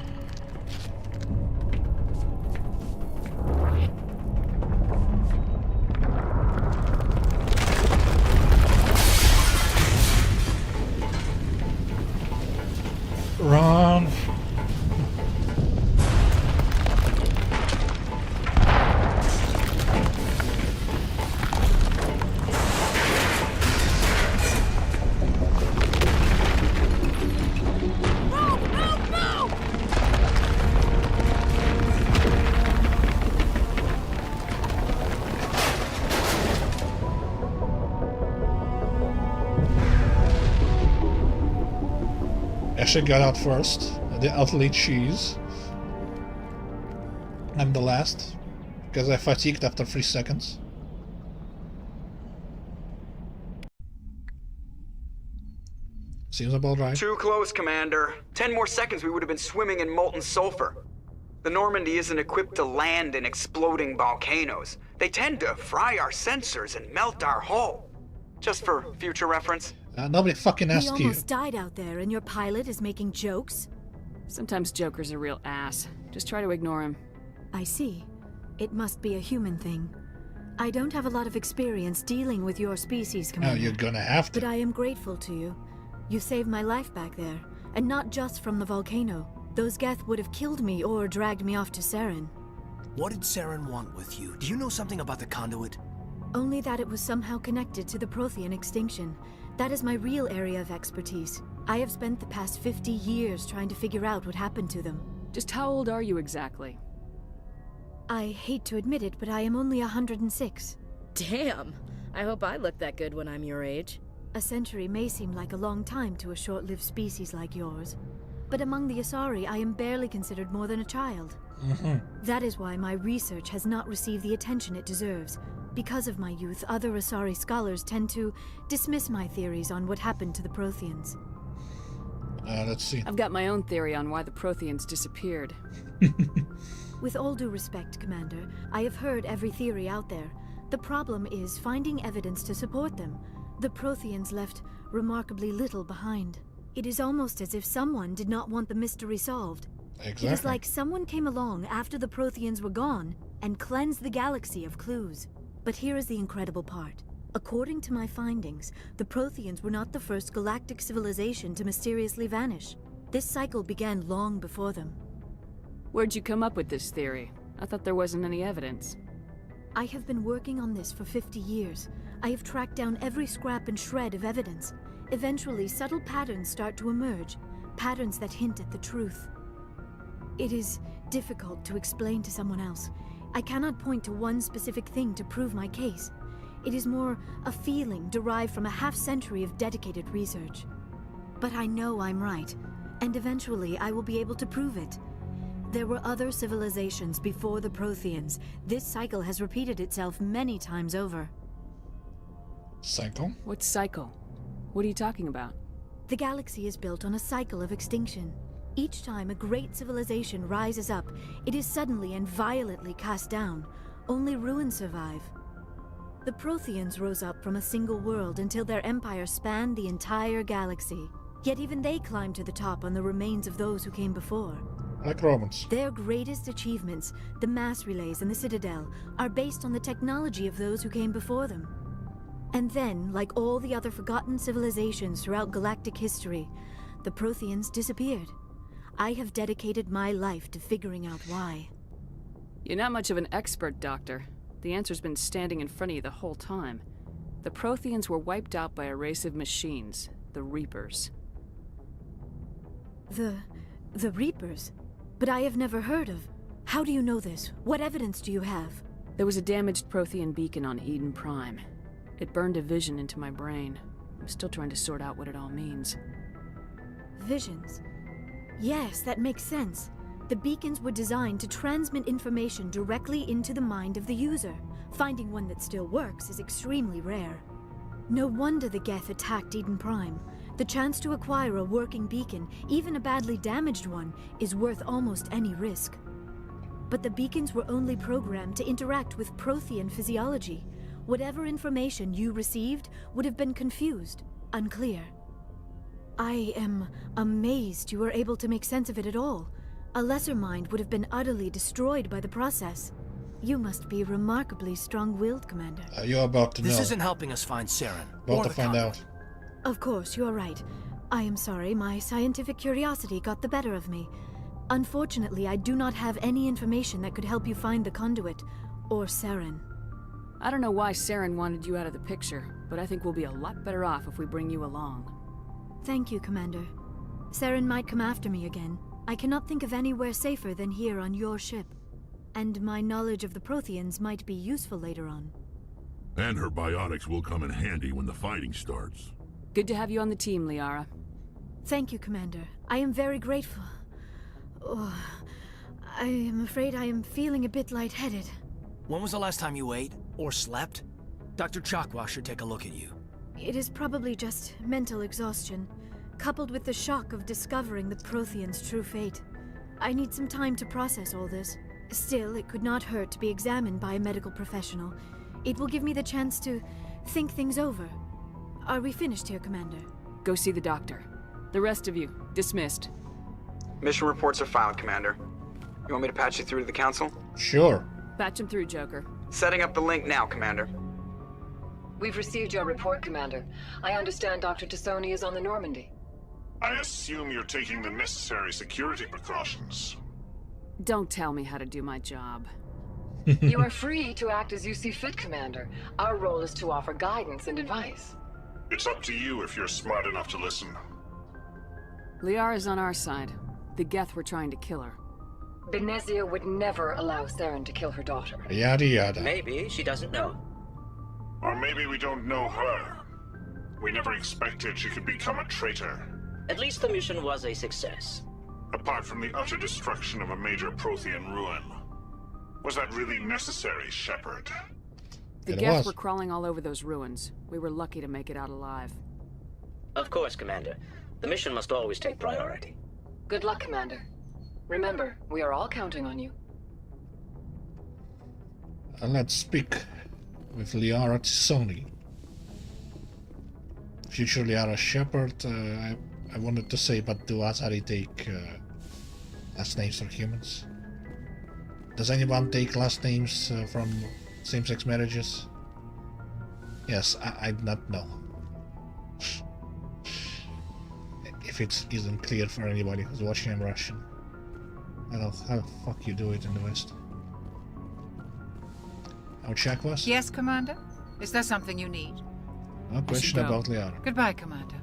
S1: Run. Ashley got out first. The athlete cheese. I'm the last, because I fatigued after 3 seconds. Seems about right.
S11: Too close, Commander. 10 more seconds we would have been swimming in molten sulfur. The Normandy isn't equipped to land in exploding volcanoes. They tend to fry our sensors and melt our hull. Just for future reference.
S1: Nobody fucking asked you.
S14: We almost died out there and your pilot is making jokes?
S3: Sometimes Joker's a real ass. Just try to ignore him.
S14: I see. It must be a human thing. I don't have a lot of experience dealing with your species, Commander.
S1: No, you're gonna have to.
S14: But I am grateful to you. You saved my life back there, and not just from the volcano. Those Geth would have killed me or dragged me off to Saren.
S2: What did Saren want with you? Do you know something about the conduit?
S14: Only that it was somehow connected to the Prothean extinction. That is my real area of expertise. I have spent the past 50 years trying to figure out what happened to them.
S3: Just how old are you exactly?
S14: I hate to admit it, but I am only 106.
S6: Damn! I hope I look that good when I'm your age.
S14: A century may seem like a long time to a short-lived species like yours. But among the Asari, I am barely considered more than a child. That is why my research has not received the attention it deserves. Because of my youth, other Asari scholars tend to dismiss my theories on what happened to the Protheans.
S1: Let's see.
S3: I've got my own theory on why the Protheans disappeared.
S14: With all due respect, Commander, I have heard every theory out there. The problem is finding evidence to support them. The Protheans left remarkably little behind. It is almost as if someone did not want the mystery solved.
S1: Exactly.
S14: It is like someone came along after the Protheans were gone and cleansed the galaxy of clues. But here is the incredible part. According to my findings, the Protheans were not the first galactic civilization to mysteriously vanish. This cycle began long before them.
S3: Where'd you come up with this theory? I thought there wasn't any evidence.
S14: I have been working on this for 50 years. I have tracked down every scrap and shred of evidence. Eventually, subtle patterns start to emerge, patterns that hint at the truth. It is difficult to explain to someone else. I cannot point to one specific thing to prove my case. It is more a feeling derived from a half-century of dedicated research. But I know I'm right, and eventually I will be able to prove it. There were other civilizations before the Protheans. This cycle has repeated itself many times over.
S1: Cycle?
S3: What cycle? What are you talking about?
S14: The galaxy is built on a cycle of extinction. Each time a great civilization rises up, it is suddenly and violently cast down. Only ruins survive. The Protheans rose up from a single world until their empire spanned the entire galaxy. Yet even they climbed to the top on the remains of those who came before.
S1: Like Romans.
S14: Their greatest achievements, the mass relays and the Citadel, are based on the technology of those who came before them. And then, like all the other forgotten civilizations throughout galactic history, the Protheans disappeared. I have dedicated my life to figuring out why.
S3: You're not much of an expert, Doctor. The answer's been standing in front of you the whole time. The Protheans were wiped out by a race of machines, the Reapers.
S14: The Reapers? But I have never heard of. How do you know this? What evidence do you have?
S3: There was a damaged Prothean beacon on Eden Prime. It burned a vision into my brain. I'm still trying to sort out what it all means.
S14: Visions? Yes, that makes sense. The beacons were designed to transmit information directly into the mind of the user. Finding one that still works is extremely rare. No wonder the Geth attacked Eden Prime. The chance to acquire a working beacon, even a badly damaged one, is worth almost any risk. But the beacons were only programmed to interact with Prothean physiology. Whatever information you received would have been confused, unclear. I am amazed you were able to make sense of it at all. A lesser mind would have been utterly destroyed by the process. You must be remarkably strong-willed, Commander.
S1: You're about to know.
S2: This isn't helping us find Saren.
S1: About to find out.
S14: Of course, you're right. I am sorry, my scientific curiosity got the better of me. Unfortunately, I do not have any information that could help you find the conduit, or Saren.
S3: I don't know why Saren wanted you out of the picture, but I think we'll be a lot better off if we bring you along.
S14: Thank you, Commander. Saren might come after me again. I cannot think of anywhere safer than here on your ship. And my knowledge of the Protheans might be useful later on.
S5: And her biotics will come in handy when the fighting starts.
S3: Good to have you on the team, Liara.
S14: Thank you, Commander. I am very grateful. Oh, I am afraid I am feeling a bit lightheaded.
S2: When was the last time you ate or slept? Dr. Chakwa should take a look at you.
S14: It is probably just mental exhaustion, coupled with the shock of discovering the Protheans' true fate. I need some time to process all this. Still, it could not hurt to be examined by a medical professional. It will give me the chance to think things over. Are we finished here, Commander?
S3: Go see the doctor. The rest of you, dismissed.
S11: Mission reports are filed, Commander. You want me to patch you through to the Council?
S1: Sure.
S3: Patch him through, Joker.
S11: Setting up the link now, Commander.
S15: We've received your report, Commander. I understand Dr. Tassoni is on the Normandy.
S16: I assume you're taking the necessary security precautions.
S3: Don't tell me how to do my job.
S15: You are free to act as you see fit, Commander. Our role is to offer guidance and advice.
S16: It's up to you if you're smart enough to listen.
S3: Liara's on our side. The Geth were trying to kill her.
S15: Benezia would never allow Saren to kill her daughter.
S1: Yada yada.
S17: Maybe she doesn't know.
S16: Or maybe we don't know her. We never expected she could become a traitor.
S17: At least the mission was a success.
S16: Apart from the utter destruction of a major Prothean ruin. Was that really necessary, Shepard?
S3: The Geth were crawling all over those ruins. We were lucky to make it out alive.
S17: Of course, Commander. The mission must always take priority.
S15: Good luck, Commander. Remember, we are all counting on you.
S1: Let's speak with Liara Tassoni. Future Liara Shepard. I wanted to say, but do Azari take last names for humans? Does anyone take last names from same-sex marriages? Yes, I do not know. If it isn't clear for anybody who's watching in Russian. I don't know how the fuck you do it in the West. Our Chakwas?
S4: Yes, Commander? Is there something you need?
S1: No question about Liara.
S4: Goodbye, Commander.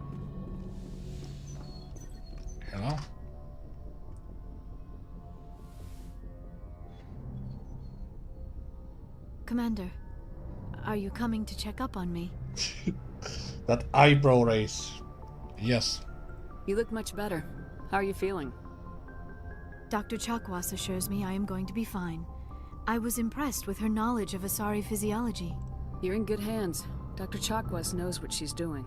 S1: Hello?
S14: Commander, are you coming to check up on me?
S1: That eyebrow raise. Yes.
S3: You look much better. How are you feeling?
S14: Dr. Chakwas assures me I am going to be fine. I was impressed with her knowledge of Asari physiology.
S3: You're in good hands. Dr. Chakwas knows what she's doing.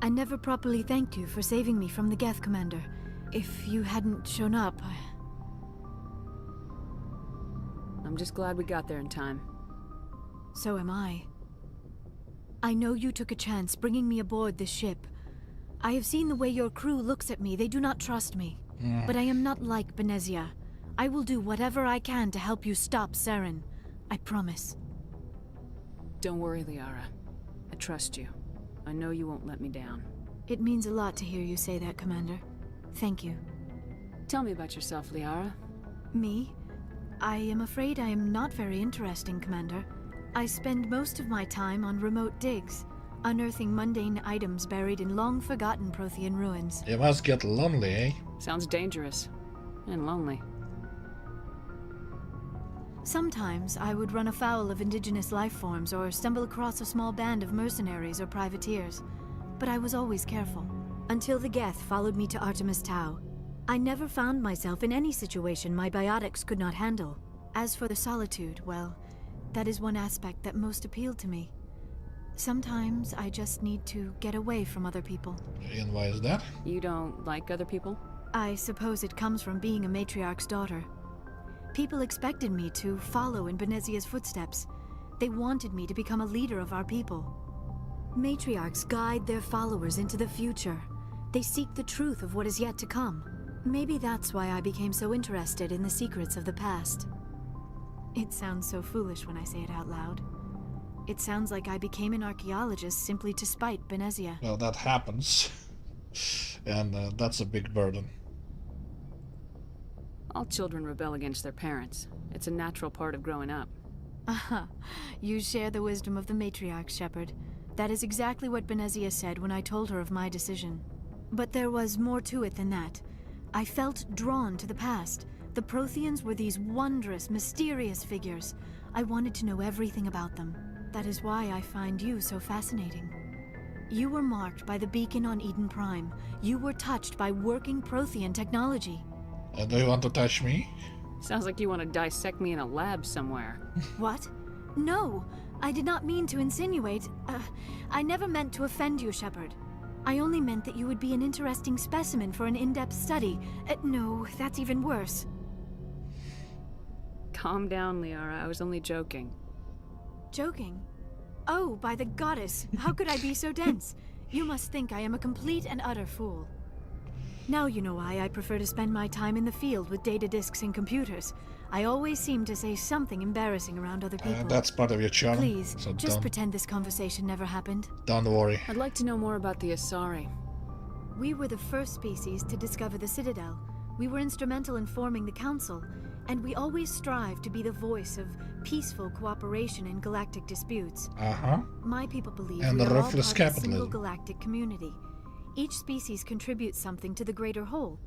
S14: I never properly thanked you for saving me from the Geth, Commander. If you hadn't shown up,
S3: I'm just glad we got there in time.
S14: So am I. I know you took a chance bringing me aboard this ship. I have seen the way your crew looks at me. They do not trust me. But I am not like Benezia. I will do whatever I can to help you stop Saren. I promise.
S3: Don't worry, Liara. I trust you. I know you won't let me down.
S14: It means a lot to hear you say that, Commander. Thank you.
S3: Tell me about yourself, Liara.
S14: Me? I am afraid I am not very interesting, Commander. I spend most of my time on remote digs, unearthing mundane items buried in long-forgotten Prothean ruins.
S1: You must get lonely, eh?
S3: Sounds dangerous. And lonely.
S14: Sometimes I would run afoul of indigenous life forms or stumble across a small band of mercenaries or privateers. But I was always careful. Until the Geth followed me to Artemis Tau. I never found myself in any situation my biotics could not handle. As for the solitude, well, that is one aspect that most appealed to me. Sometimes I just need to get away from other people.
S1: And why is that?
S3: You don't like other people?
S14: I suppose it comes from being a matriarch's daughter. People expected me to follow in Benezia's footsteps. They wanted me to become a leader of our people. Matriarchs guide their followers into the future. They seek the truth of what is yet to come. Maybe that's why I became so interested in the secrets of the past. It sounds so foolish when I say it out loud. It sounds like I became an archaeologist simply to spite Benezia.
S1: Well, that happens. And that's a big burden.
S3: All children rebel against their parents. It's a natural part of growing up.
S14: Aha, you share the wisdom of the matriarch, Shepard. That is exactly what Benezia said when I told her of my decision. But there was more to it than that. I felt drawn to the past. The Protheans were these wondrous, mysterious figures. I wanted to know everything about them. That is why I find you so fascinating. You were marked by the beacon on Eden Prime. You were touched by working Prothean technology.
S1: Do you want to touch me?
S3: Sounds like you want to dissect me in a lab somewhere.
S14: What? No, I did not mean to insinuate. I never meant to offend you, Shepard. I only meant that you would be an interesting specimen for an in-depth study. No, that's even worse.
S3: Calm down, Liara. I was only joking.
S14: Joking? Oh, by the goddess, how could I be so dense? You must think I am a complete and utter fool. Now you know why I prefer to spend my time in the field with data disks and computers. I always seem to say something embarrassing around other people.
S1: That's part of your charm.
S14: Please,
S1: so
S14: just pretend this conversation never happened.
S1: Don't worry.
S3: I'd like to know more about the Asari.
S14: We were the first species to discover the Citadel. We were instrumental in forming the Council, and we always strive to be the voice of peaceful cooperation in galactic disputes. My people believe
S1: and
S14: we
S1: the
S14: are all
S1: ruthless
S14: part of a single
S1: capitalism.
S14: galactic community. Each species contributes something to the greater whole.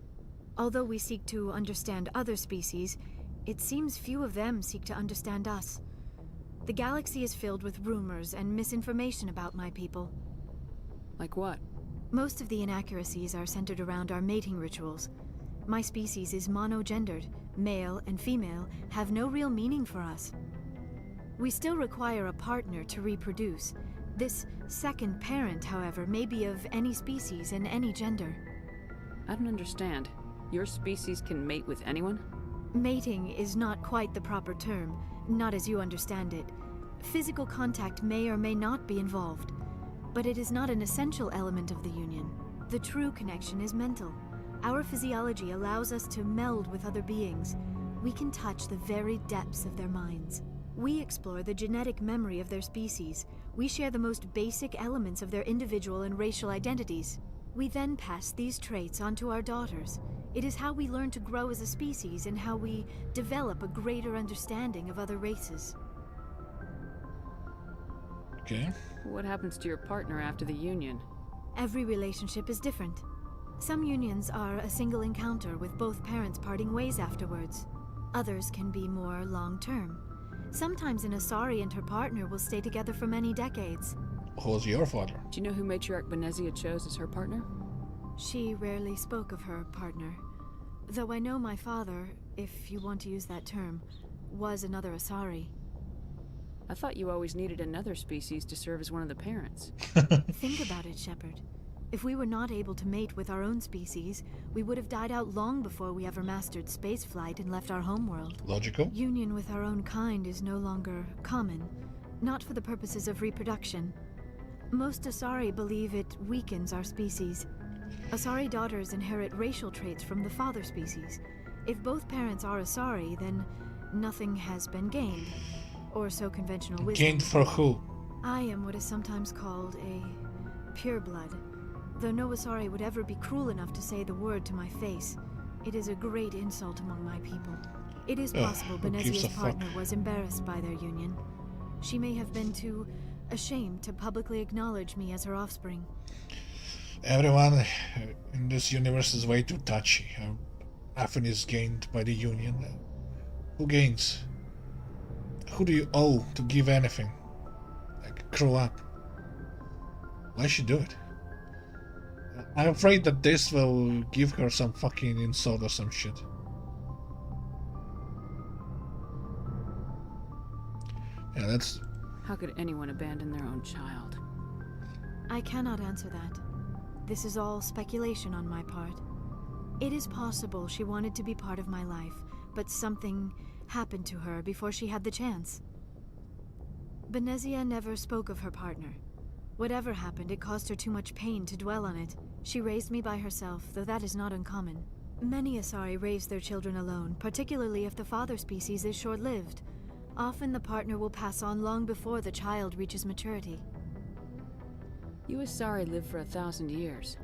S14: Although we seek to understand other species, it seems few of them seek to understand us. The galaxy is filled with rumors and misinformation about my people.
S3: Like what?
S14: Most of the inaccuracies are centered around our mating rituals. My species is monogendered. Male and female have no real meaning for us. We still require a partner to reproduce. This second parent, however, may be of any species and any gender.
S3: I don't understand. Your species can mate with anyone?
S14: Mating is not quite the proper term, not as you understand it. Physical contact may or may not be involved, but it is not an essential element of the union. The true connection is mental. Our physiology allows us to meld with other beings. We can touch the very depths of their minds. We explore the genetic memory of their species. We share the most basic elements of their individual and racial identities. We then pass these traits onto our daughters. It is how we learn to grow as a species and how we develop a greater understanding of other races.
S1: Okay.
S3: What happens to your partner after the union?
S14: Every relationship is different. Some unions are a single encounter with both parents parting ways afterwards. Others can be more long-term. Sometimes an Asari and her partner will stay together for many decades.
S1: Who's your father?
S3: Do you know who Matriarch Benezia chose as her partner?
S14: She rarely spoke of her partner. Though I know my father, if you want to use that term, was another Asari.
S3: I thought you always needed another species to serve as one of the parents.
S14: Think about it, Shepard. If we were not able to mate with our own species, we would have died out long before we ever mastered spaceflight and left our homeworld.
S1: Logical.
S14: Union with our own kind is no longer common, not for the purposes of reproduction. Most Asari believe it weakens our species. Asari daughters inherit racial traits from the father species. If both parents are Asari, then nothing has been gained. Or so conventional wisdom.
S1: Gained for who?
S14: I am what is sometimes called a pureblood. Though no Asari would ever be cruel enough to say the word to my face, it is a great insult among my people. It is possible Benezia's partner was embarrassed by their union. She may have been too ashamed to publicly acknowledge me as her offspring.
S1: Everyone in this universe is way too touchy. Nothing is gained by the union. Who gains? Who do you owe to give anything? Like, grow up. Why she do it? I'm afraid that this will give her some fucking insult or some shit. Yeah, that's...
S3: How could anyone abandon their own child?
S14: I cannot answer that. This is all speculation on my part. It is possible she wanted to be part of my life, but something happened to her before she had the chance. Benezia never spoke of her partner. Whatever happened, it caused her too much pain to dwell on it. She raised me by herself, though that is not uncommon. Many Asari raise their children alone, particularly if the father species is short-lived. Often the partner will pass on long before the child reaches maturity.
S3: You Asari live for 1,000 years.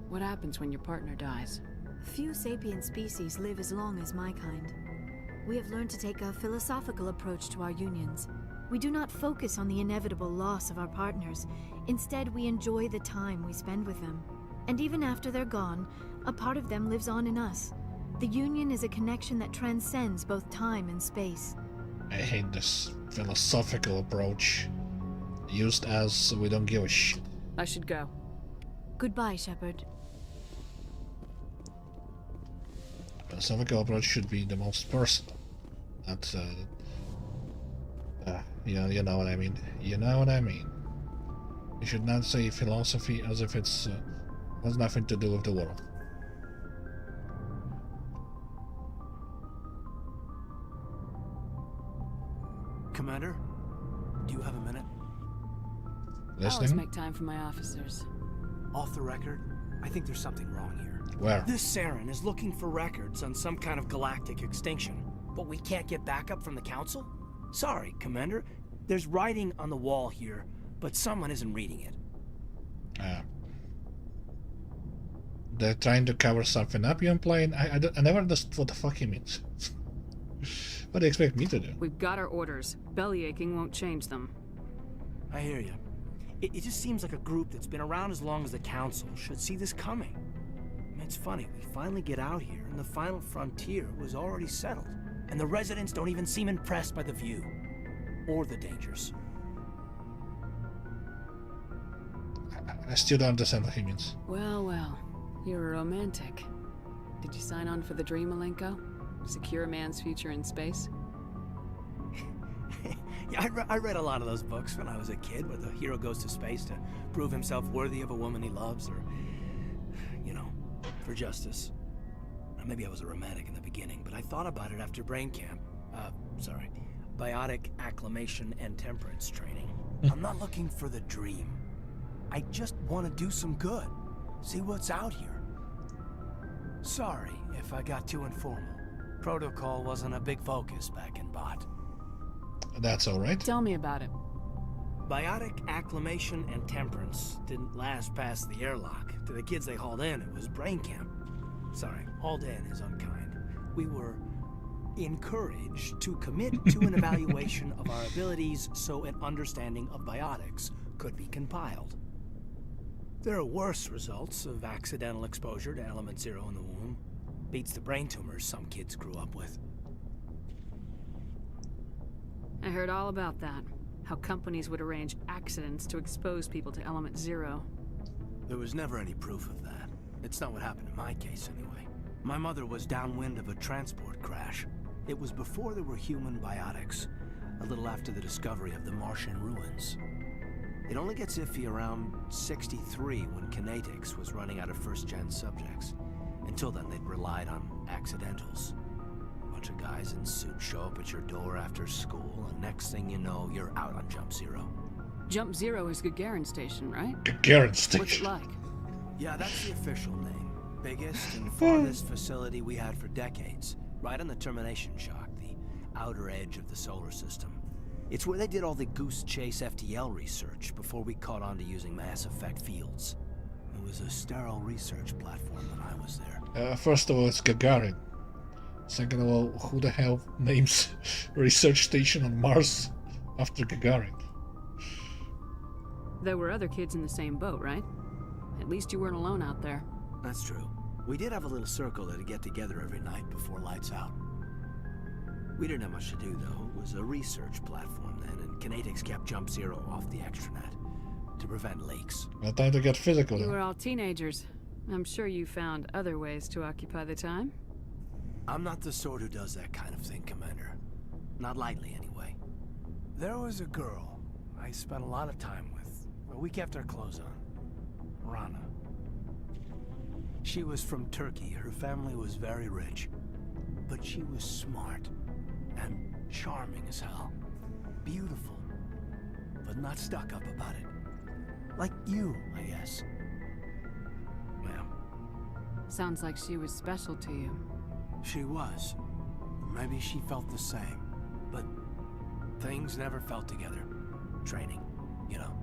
S3: What happens when your partner dies?
S14: Few sapient species live as long as my kind. We have learned to take a philosophical approach to our unions. We do not focus on the inevitable loss of our partners. Instead, we enjoy the time we spend with them. And even after they're gone, a part of them lives on in us. The union is a connection that transcends both time and space.
S1: I hate this philosophical approach. Used as we don't give a shit.
S3: I should go.
S6: Goodbye, Shepard.
S1: Philosophical approach should be the most personal. Not, you know what I mean. You know what I mean. You should not say philosophy as if it's has nothing to do with the world.
S2: Commander, do you have a minute?
S3: I always
S1: Listening?
S3: make time for my officers.
S2: Off the record, I think there's something wrong here.
S1: Where?
S2: This Saren is looking for records on some kind of galactic extinction, but we can't get backup from the Council? Sorry, Commander. There's writing on the wall here, but someone isn't reading it.
S1: They're trying to cover something up, you implying? I never understood what the fuck he means. What do you expect me to do?
S3: We've got our orders. Belly aching won't change them.
S2: I hear you. It just seems like a group that's been around as long as the Council should see this coming. I mean, it's funny, we finally get out here and the final frontier was already settled. And the residents don't even seem impressed by the view. Or the dangers.
S1: I still don't understand what he means.
S3: Well, well. You're a romantic. Did you sign on for the dream, Malenko? Secure a man's future in space?
S2: Yeah, I read a lot of those books when I was a kid, where the hero goes to space to prove himself worthy of a woman he loves, or, you know, for justice. Or maybe I was a romantic in the beginning, but I thought about it after brain camp. Biotic acclimation and temperance training. I'm not looking for the dream. I just want to do some good. See what's out here. Sorry if I got too informal. Protocol wasn't a big focus back in Bot.
S1: That's alright.
S3: Tell me about it.
S2: Biotic acclimation and temperance didn't last past the airlock. To the kids they hauled in, it was brain camp. Sorry, hauled in is unkind. We were encouraged to commit to an evaluation of our abilities so an understanding of biotics could be compiled. There are worse results of accidental exposure to element 0 in the womb. Beats the brain tumors some kids grew up with.
S3: I heard all about that. How companies would arrange accidents to expose people to element 0.
S2: There was never any proof of that. It's not what happened in my case, anyway. My mother was downwind of a transport crash. It was before there were human biotics, a little after the discovery of the Martian ruins. It only gets iffy around 63 when Kinetics was running out of first-gen subjects. Until then, they'd relied on accidentals. A bunch of guys in suits show up at your door after school, and next thing you know, you're out on Jump Zero.
S3: Jump Zero is Gagarin Station, right?
S1: Gagarin Station.
S3: What's it like?
S2: Yeah, that's the official name. Biggest and farthest facility we had for decades. Right on the termination shock, the outer edge of the solar system. It's where they did all the Goose Chase FTL research before we caught on to using mass effect fields. It was a sterile research platform when I was there.
S1: First of all, it's Gagarin. Second of all, who the hell names research station on Mars after Gagarin?
S3: There were other kids in the same boat, right? At least you weren't alone out there.
S2: That's true. We did have a little circle that'd get together every night before lights out. We didn't have much to do, though. It was a research platform then, and Kinetics kept Jump Zero off the extranet to prevent leaks.
S1: Well, time to get physical.
S3: You were all teenagers. I'm sure you found other ways to occupy the time.
S2: I'm not the sort who does that kind of thing, Commander. Not lightly, anyway. There was a girl I spent a lot of time with. We kept our clothes on. Rana. She was from Turkey. Her family was very rich. But she was smart. And charming as hell. Beautiful. But not stuck up about it. Like you, I guess. Ma'am.
S3: Sounds like she was special to you.
S2: She was. Maybe she felt the same. But things never felt together. Training, you know.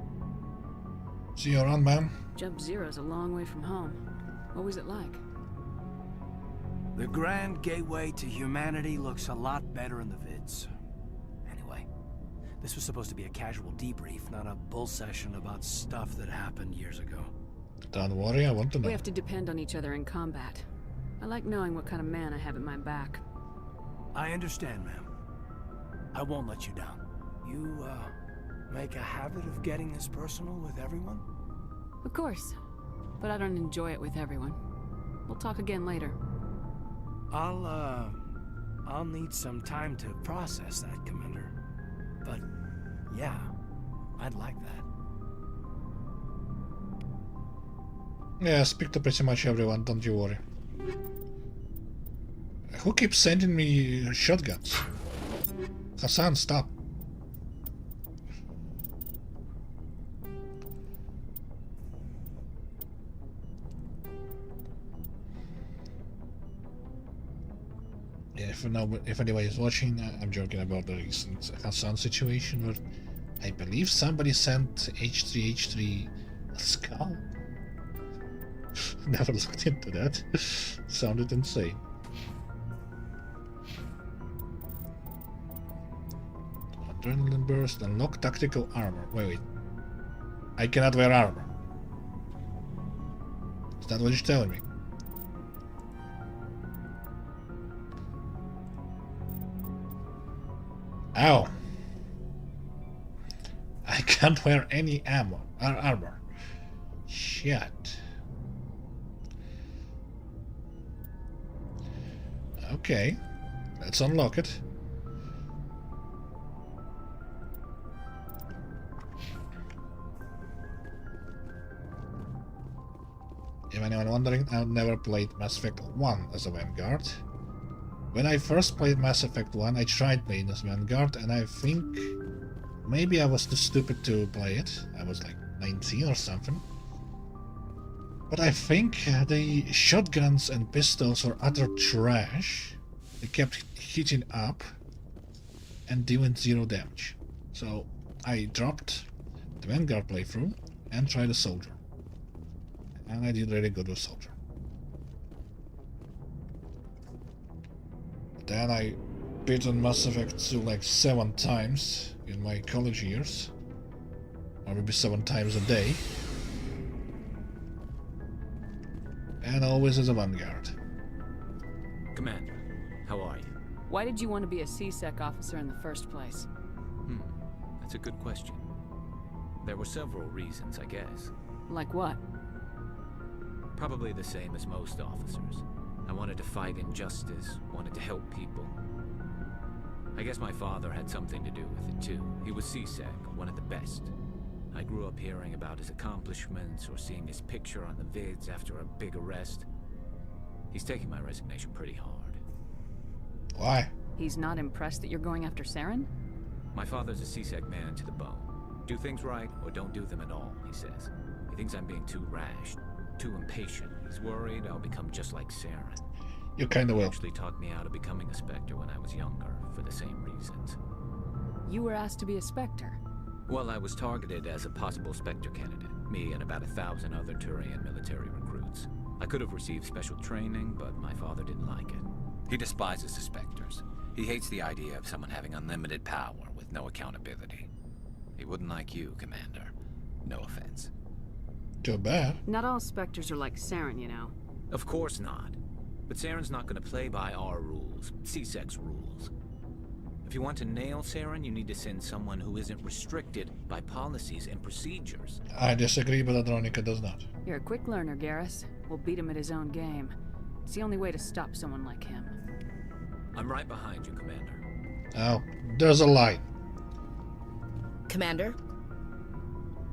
S1: See you around, ma'am.
S3: Jump Zero's a long way from home. What was it like?
S2: The grand gateway to humanity looks a lot better in the vids. Anyway, this was supposed to be a casual debrief, not a bull session about stuff that happened years ago.
S1: Don't worry, I want to know.
S3: We have to depend on each other in combat. I like knowing what kind of man I have at my back.
S2: I understand, ma'am. I won't let you down. You, make a habit of getting this personal with everyone?
S3: Of course, but I don't enjoy it with everyone. We'll talk again later.
S2: I'll need some time to process that, Commander. But, yeah, I'd like that.
S1: Yeah, I speak to pretty much everyone, don't you worry. Who keeps sending me shotguns? Hassan, stop. Yeah, if anybody is watching, I'm joking about the recent Hassan situation where I believe somebody sent H3H3 a skull. Never looked into that. Sounded insane. Adrenaline burst, unlock tactical armor. Wait. I cannot wear armor. Is that what you're telling me? Ow. I can't wear any armor. Shit. Okay. Let's unlock it. If anyone wondering, I've never played Mass Effect 1 as a Vanguard. When I first played Mass Effect 1, I tried playing as Vanguard, and I think maybe I was too stupid to play it. I was like 19 or something. But I think the shotguns and pistols were utter trash. They kept heating up and doing 0 damage. So I dropped the Vanguard playthrough and tried a Soldier. And I did really good with Soldier. Then I beat on Mass Effect 2 like 7 times in my college years. Or maybe 7 times a day. And always as a Vanguard.
S8: Commander, how are you?
S3: Why did you want to be a CSEC officer in the first place?
S8: That's a good question. There were several reasons, I guess.
S3: Like what?
S8: Probably the same as most officers. I wanted to fight injustice, wanted to help people. I guess my father had something to do with it too. He was CSEC, one of the best. I grew up hearing about his accomplishments or seeing his picture on the vids after a big arrest. He's taking my resignation pretty hard.
S1: Why?
S3: He's not impressed that you're going after Saren?
S8: My father's a CSEC man to the bone. Do things right or don't do them at all, he says. He thinks I'm being too rash, too impatient. He's worried I'll become just like Saren.
S1: You kinda will.
S8: He actually talked me out of becoming a Spectre when I was younger, for the same reasons.
S3: You were asked to be a Spectre?
S8: Well, I was targeted as a possible Spectre candidate. Me and about 1,000 other Turian military recruits. I could have received special training, but my father didn't like it.
S7: He despises the Spectres. He hates the idea of someone having unlimited power with no accountability. He wouldn't like you, Commander. No offense.
S1: Too bad.
S3: Not all Spectres are like Saren, you know.
S8: Of course not. But Saren's not going to play by our rules, CSEC's rules. If you want to nail Saren, you need to send someone who isn't restricted by policies and procedures.
S1: I disagree, but Adronica does not.
S3: You're a quick learner, Garrus. We'll beat him at his own game. It's the only way to stop someone like him.
S8: I'm right behind you, Commander.
S1: Oh, there's a line.
S6: Commander?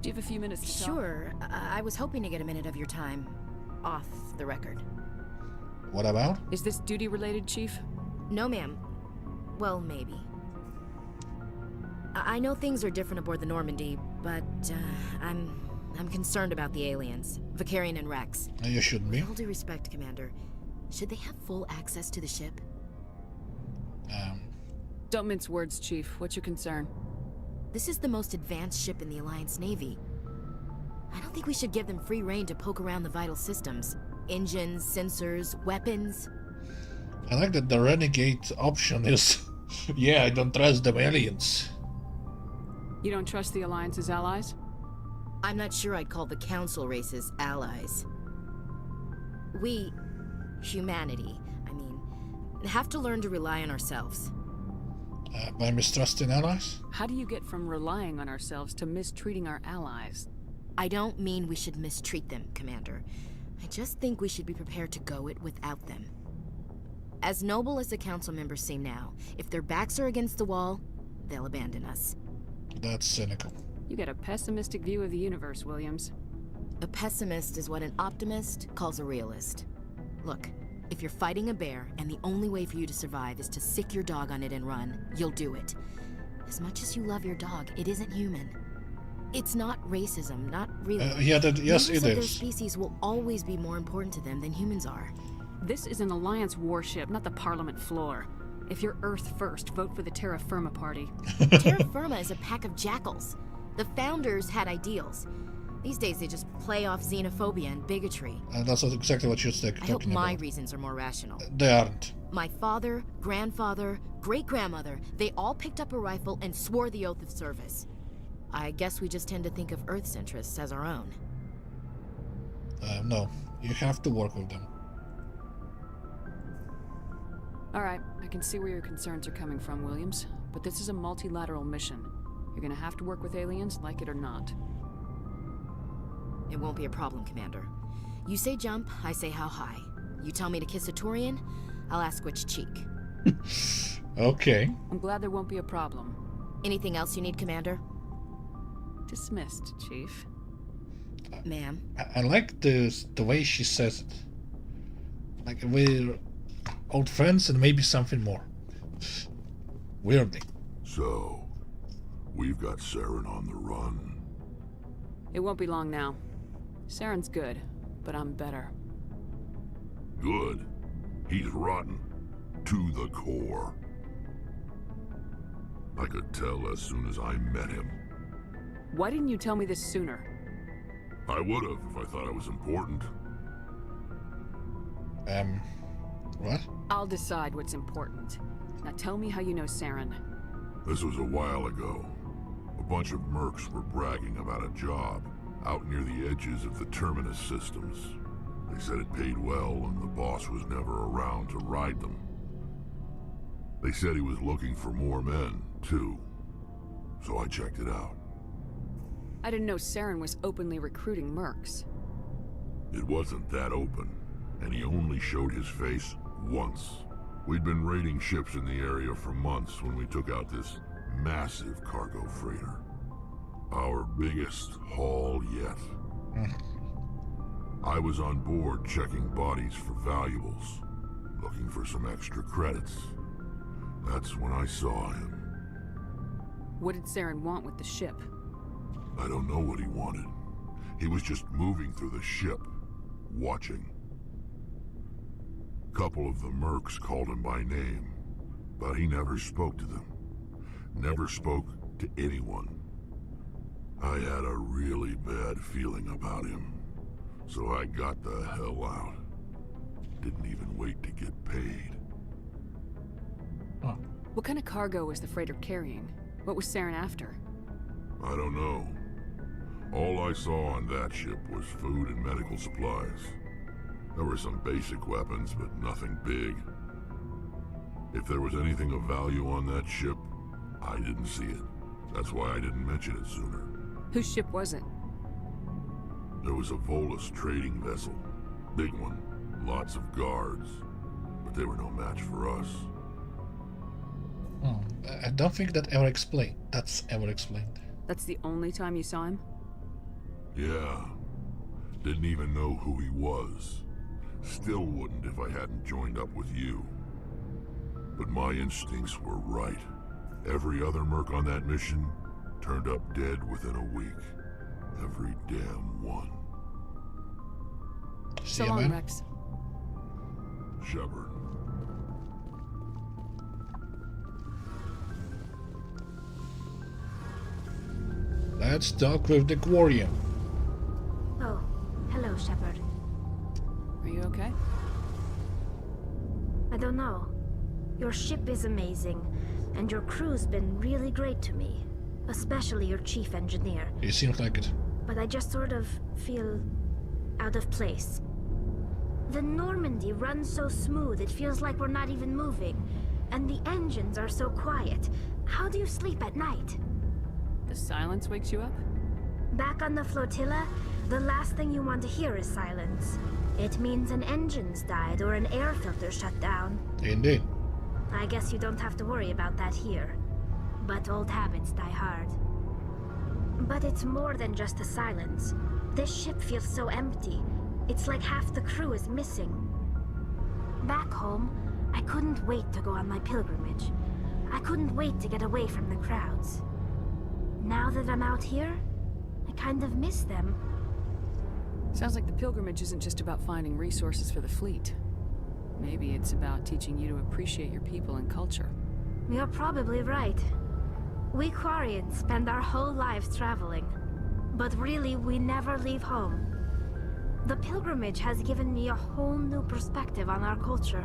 S3: Do you have a few minutes to talk?
S6: Sure. I was hoping to get a minute of your time. Off the record.
S1: What about?
S3: Is this duty-related, Chief?
S6: No, ma'am. Well, maybe. I know things are different aboard the Normandy, but I'm concerned about the aliens, Vicarian and Rex.
S1: You shouldn't be.
S6: With all due respect, Commander, should they have full access to the ship?
S3: Don't mince words, Chief. What's your concern?
S6: This is the most advanced ship in the Alliance Navy. I don't think we should give them free rein to poke around the vital systems. Engines, sensors, weapons.
S1: I like that the renegade option is, yeah, I don't trust them aliens.
S3: You don't trust the Alliance's allies?
S6: I'm not sure I'd call the Council races allies. We, humanity, have to learn to rely on ourselves.
S1: By mistrusting allies?
S3: How do you get from relying on ourselves to mistreating our allies?
S6: I don't mean we should mistreat them, Commander. I just think we should be prepared to go it without them. As noble as the council members seem now, if their backs are against the wall, they'll abandon us.
S1: That's cynical.
S3: You got a pessimistic view of the universe, Williams.
S6: A pessimist is what an optimist calls a realist. Look, if you're fighting a bear and the only way for you to survive is to sick your dog on it and run, you'll do it. As much as you love your dog, it isn't human. It's not racism, not really.
S1: Yes,
S6: Members
S1: it
S6: of their
S1: is.
S6: species will always be more important to them than humans are.
S3: This is an Alliance warship, not the Parliament floor. If you're Earth first, vote for the Terra Firma Party.
S6: Terra Firma is a pack of jackals. The founders had ideals. These days they just play off xenophobia and bigotry.
S1: That's exactly what you're talking
S6: I hope my
S1: about.
S6: reasons are more rational.
S1: They aren't.
S6: My father, grandfather, great-grandmother, they all picked up a rifle and swore the oath of service. I guess we just tend to think of Earth's interests as our own.
S1: No, you have to work with them.
S3: Alright, I can see where your concerns are coming from, Williams. But this is a multilateral mission. You're gonna have to work with aliens, like it or not.
S6: It won't be a problem, Commander. You say jump, I say how high. You tell me to kiss a Turian, I'll ask which cheek.
S1: Okay.
S3: I'm glad there won't be a problem.
S6: Anything else you need, Commander?
S3: Dismissed, Chief.
S6: Ma'am.
S1: I like the way she says it. Like, we're old friends and maybe something more. Weirdly.
S5: So, we've got Saren on the run.
S3: It won't be long now. Saren's good, but I'm better.
S5: Good. He's rotten. To the core. I could tell as soon as I met him.
S3: Why didn't you tell me this sooner?
S5: I would have if I thought it was important.
S1: What?
S3: I'll decide what's important. Now tell me how you know Saren.
S5: This was a while ago. A bunch of mercs were bragging about a job out near the edges of the Terminus systems. They said it paid well and the boss was never around to ride them. They said he was looking for more men, too. So I checked it out.
S3: I didn't know Saren was openly recruiting mercs.
S5: It wasn't that open, and he only showed his face once. We'd been raiding ships in the area for months when we took out this massive cargo freighter. Our biggest haul yet. I was on board checking bodies for valuables, looking for some extra credits. That's when I saw him.
S3: What did Saren want with the ship?
S5: I don't know what he wanted. He was just moving through the ship, watching. Couple of the mercs called him by name, but he never spoke to them. Never spoke to anyone. I had a really bad feeling about him, so I got the hell out. Didn't even wait to get paid.
S3: What kind of cargo was the freighter carrying? What was Saren after?
S5: I don't know. All I saw on that ship was food and medical supplies. There were some basic weapons, but nothing big. If there was anything of value on that ship, I didn't see it. That's why I didn't mention it sooner.
S3: Whose ship was it?
S5: There was a Volus trading vessel. Big one. Lots of guards. But they were no match for us.
S1: I don't think that's ever explained.
S3: That's the only time you saw him?
S5: Yeah. Didn't even know who he was. Still wouldn't if I hadn't joined up with you. But my instincts were right. Every other merc on that mission turned up dead within a week. Every damn one.
S3: So long, Rex.
S5: Shepard.
S1: Let's talk with the Quarian.
S10: Oh, hello, Shepard.
S3: Are you okay?
S10: I don't know. Your ship is amazing, and your crew's been really great to me. Especially your chief engineer.
S1: It seems like it.
S10: But I just sort of feel out of place. The Normandy runs so smooth it feels like we're not even moving. And the engines are so quiet. How do you sleep at night?
S3: The silence wakes you up?
S10: Back on the flotilla, the last thing you want to hear is silence. It means an engine's died or an air filter shut down.
S1: Indeed.
S10: I guess you don't have to worry about that here. But old habits die hard. But it's more than just the silence. This ship feels so empty. It's like half the crew is missing. Back home, I couldn't wait to go on my pilgrimage. I couldn't wait to get away from the crowds. Now that I'm out here, I kind of miss them.
S3: Sounds like the pilgrimage isn't just about finding resources for the fleet. Maybe it's about teaching you to appreciate your people and culture.
S10: You're probably right. We Quarians spend our whole lives traveling. But really, we never leave home. The pilgrimage has given me a whole new perspective on our culture.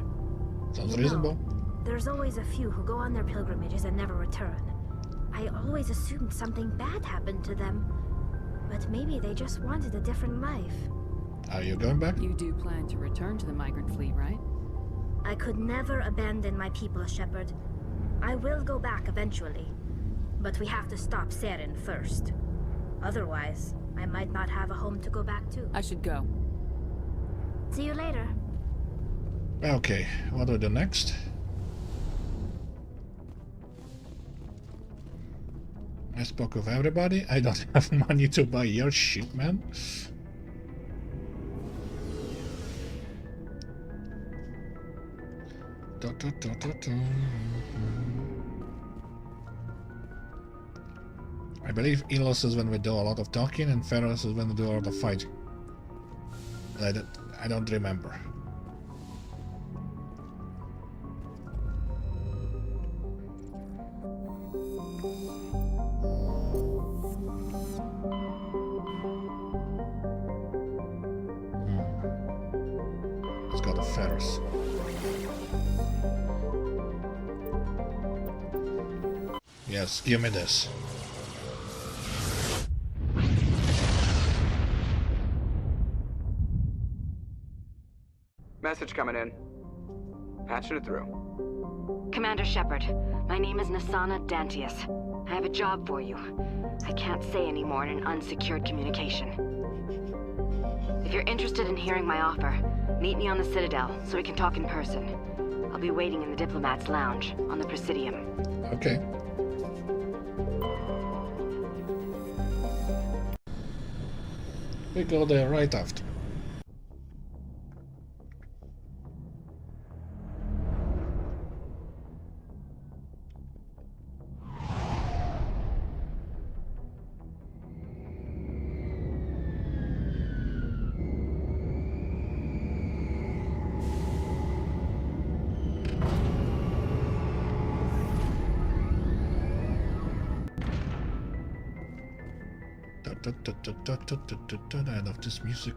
S1: Sounds reasonable.
S10: There's always a few who go on their pilgrimages and never return. I always assumed something bad happened to them. But maybe they just wanted a different life.
S1: Are you going back?
S3: You do plan to return to the migrant fleet, right?
S10: I could never abandon my people, Shepard. I will go back eventually. But we have to stop Saren first. Otherwise, I might not have a home to go back to.
S3: I should go.
S10: See you later.
S1: Okay, what do we do next? I spoke of everybody. I don't have money to buy your shit, man. I believe Elos is when we do a lot of talking and Ferros is when we do a lot of fighting. I don't remember. Let's go to Ferros. Yes, give me this.
S11: Message coming in. Patching it through.
S18: Commander Shepard, my name is Nasana Dantius. I have a job for you. I can't say any more in an unsecured communication. If you're interested in hearing my offer, meet me on the Citadel so we can talk in person. I'll be waiting in the Diplomat's Lounge on the Presidium.
S1: Okay. We go there right after. I love this music.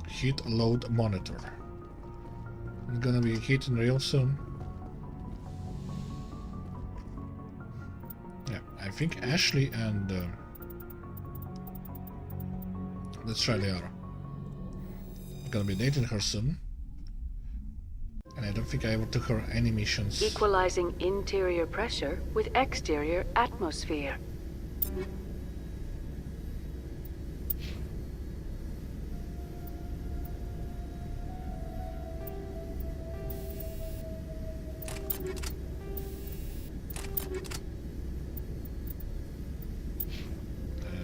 S1: Heat load monitor. I'm gonna be heating real soon. Yeah, I think Ashley and let's try Liara. I'm gonna be dating her soon. And I don't think I ever took her any missions.
S3: Equalizing interior pressure with exterior atmosphere.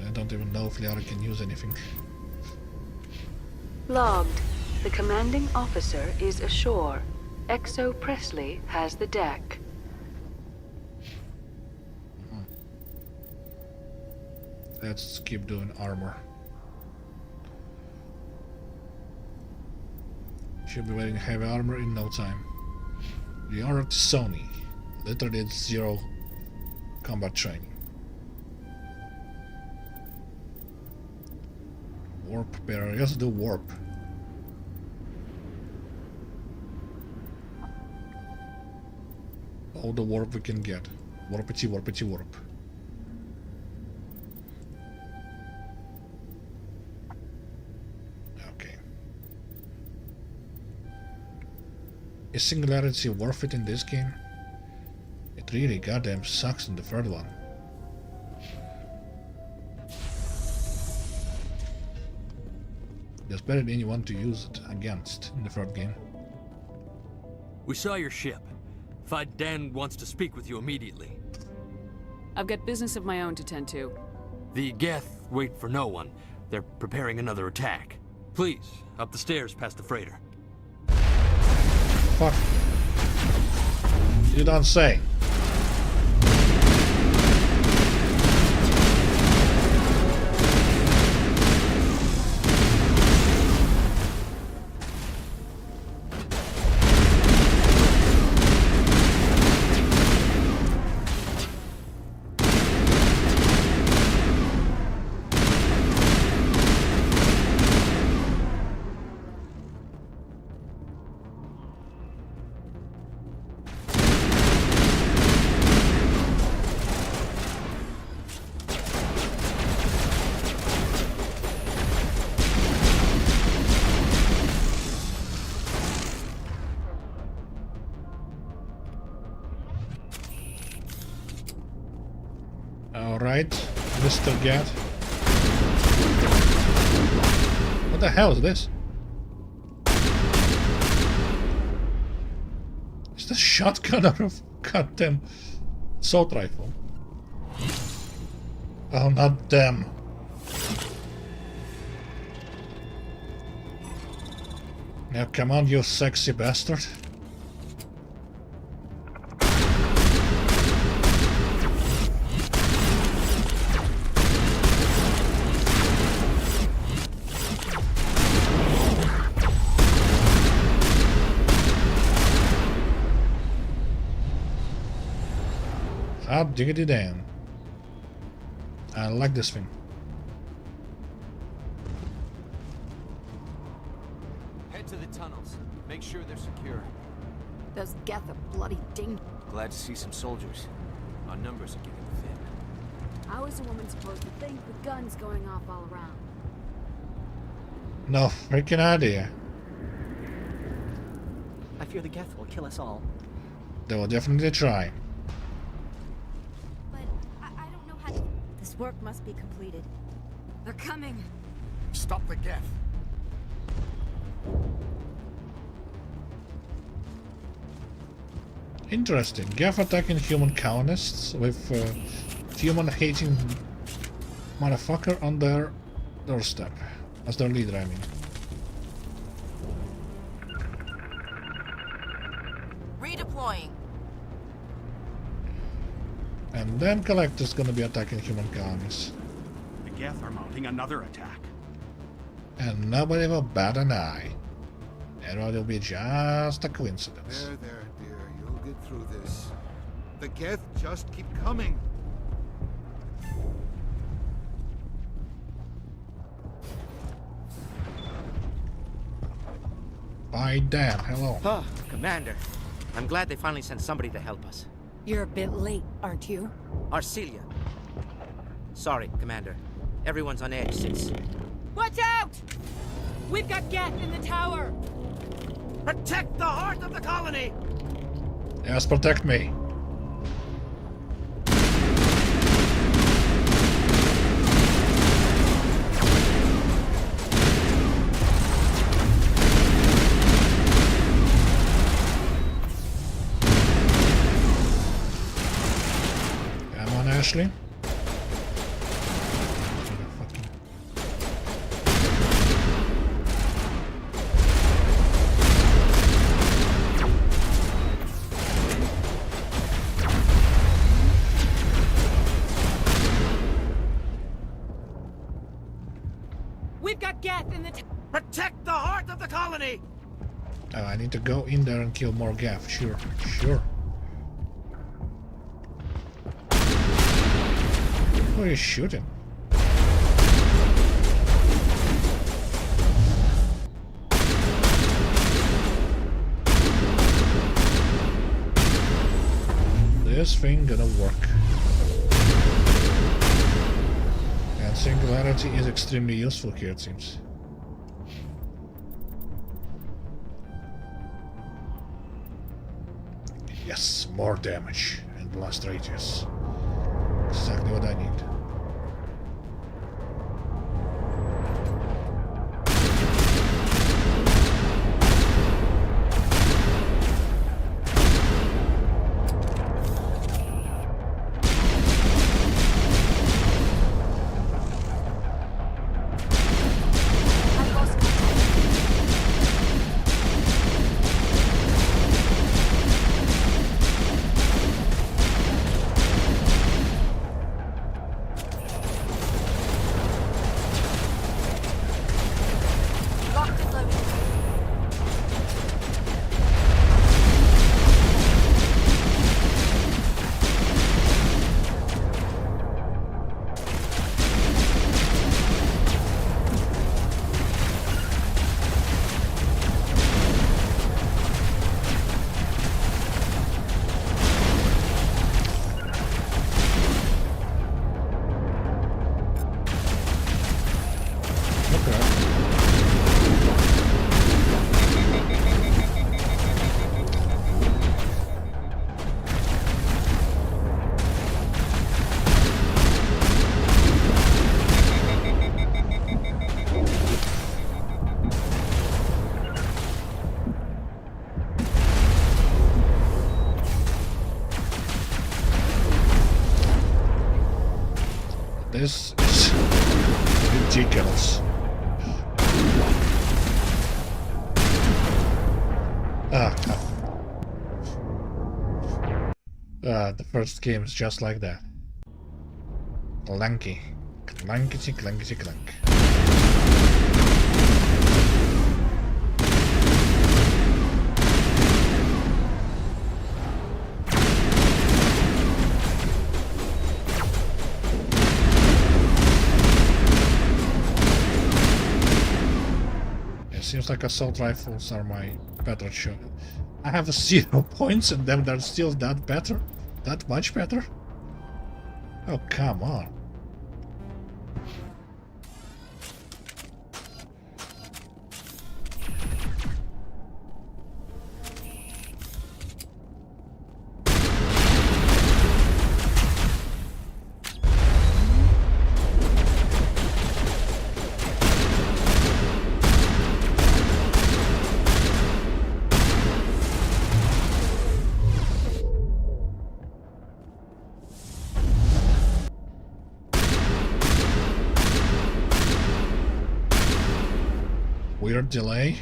S1: I don't even know if Liara can use anything.
S3: Logged. The commanding officer is ashore. Exo Presley has the deck.
S1: Let's keep doing armor. She'll be wearing heavy armor in no time. Liara Sony. Literally it's 0 combat training. Warp bearer. Let's do warp. All the warp we can get. Warpity, warpity, warp. Okay. Is Singularity worth it in this game? It really goddamn sucks in the third one. There's barely anyone to use it against in the third game.
S13: We saw your ship. Fight Dan wants to speak with you immediately.
S3: I've got business of my own to tend to.
S13: The Geth wait for no one. They're preparing another attack. Please, up the stairs past the freighter.
S1: Fuck. You don't say. Alright, Mr. Gat. What the hell is this? Is this shotgun or a goddamn assault rifle? Oh, not them. Now come on, you sexy bastard. Hot diggity damn. I like this thing.
S19: Head to the tunnels. Make sure they're secure.
S12: Those Geth are bloody ding.
S19: Glad to see some soldiers. Our numbers are getting thin.
S12: How is a woman supposed to think with guns going off all around?
S1: No freaking idea.
S20: I fear the Geth will kill us all.
S1: They will definitely try.
S12: This work must be completed. They're coming.
S21: Stop the Geth.
S1: Interesting. Geth attacking human colonists with human-hating motherfucker on their doorstep. As their leader, I mean.
S12: Redeploying.
S1: And then Collector's gonna be attacking human colonies.
S21: The Geth are mounting another attack.
S1: And nobody will bat an eye. And it'll be just a coincidence.
S22: There, dear. You'll get through this. The Geth just keep coming.
S1: By damn, hello.
S20: Oh, Commander. I'm glad they finally sent somebody to help us.
S12: You're a bit late, aren't you?
S20: Arcelia. Sorry, Commander. Everyone's on edge since...
S12: Watch out! We've got Geth in the tower!
S20: Protect the heart of the colony!
S1: Yes, protect me. Come on, Ashley.
S12: We've got Geth in the
S20: Protect the heart of the colony!
S1: Oh, I need to go in there and kill more Gaff. Sure, sure. Who are you shooting? This thing gonna work. And singularity is extremely useful here, it seems. Yes, more damage and blast radius. Exactly what I need. This is ridiculous. The first game is just like that. Clanky. Clankety clankety clank. It seems like assault rifles are my better choice. I have 0 points and then they're still that better? That much better? Oh, come on. Weird delay.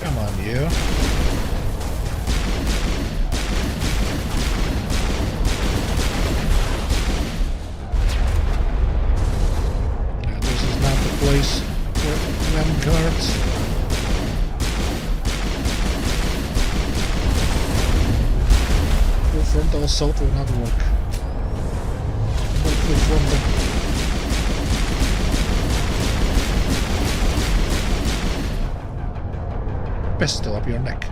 S1: Come on, you. This is not the place for them cards. Full frontal assault will not work. Not full frontal. Pistol up your neck.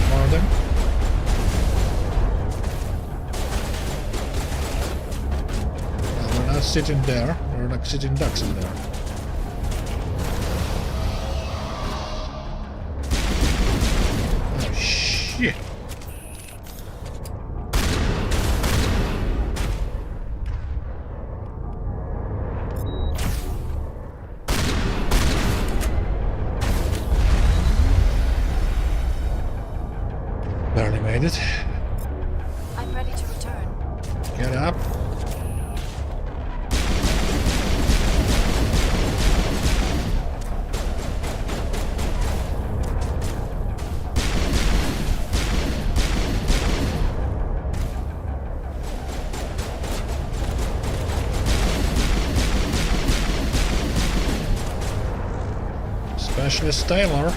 S1: More of them. Well, we're not sitting there. We're like sitting ducks in there. Oh shit. Barely made it.
S12: I'm ready to return.
S1: Get up. Specialist Taylor.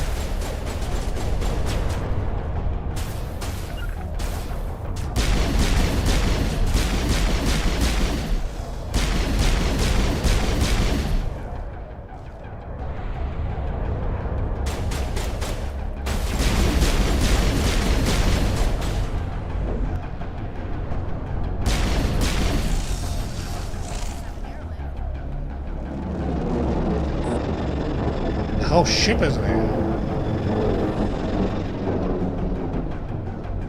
S1: The whole ship is there.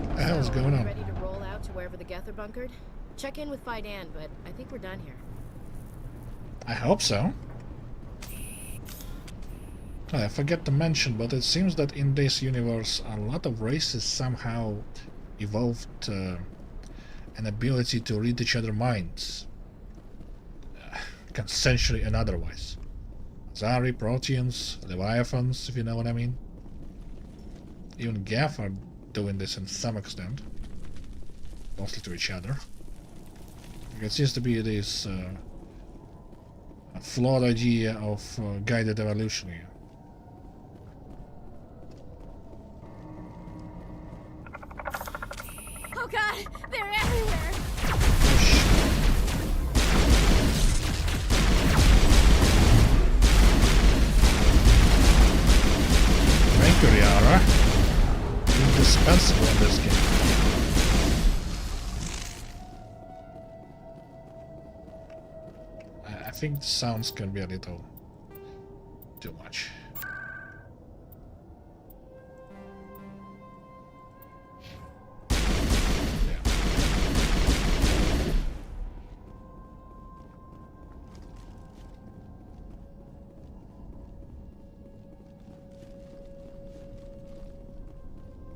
S1: What the hell is going on?
S6: Ready to roll out to wherever the Geth are bunkered? Check in with Fidan, but I think we're done here.
S1: I hope so. I forget to mention, but it seems that in this universe a lot of races somehow evolved an ability to read each other's minds. Consensually and otherwise. Zari, Proteans, Leviathans, if you know what I mean. Even Geth are doing this in some extent. Mostly to each other. It seems to be this flawed idea of guided evolution here.
S12: Oh god, they're everywhere!
S1: Thank you, Liara. Indispensable in think the sounds can be a little too much.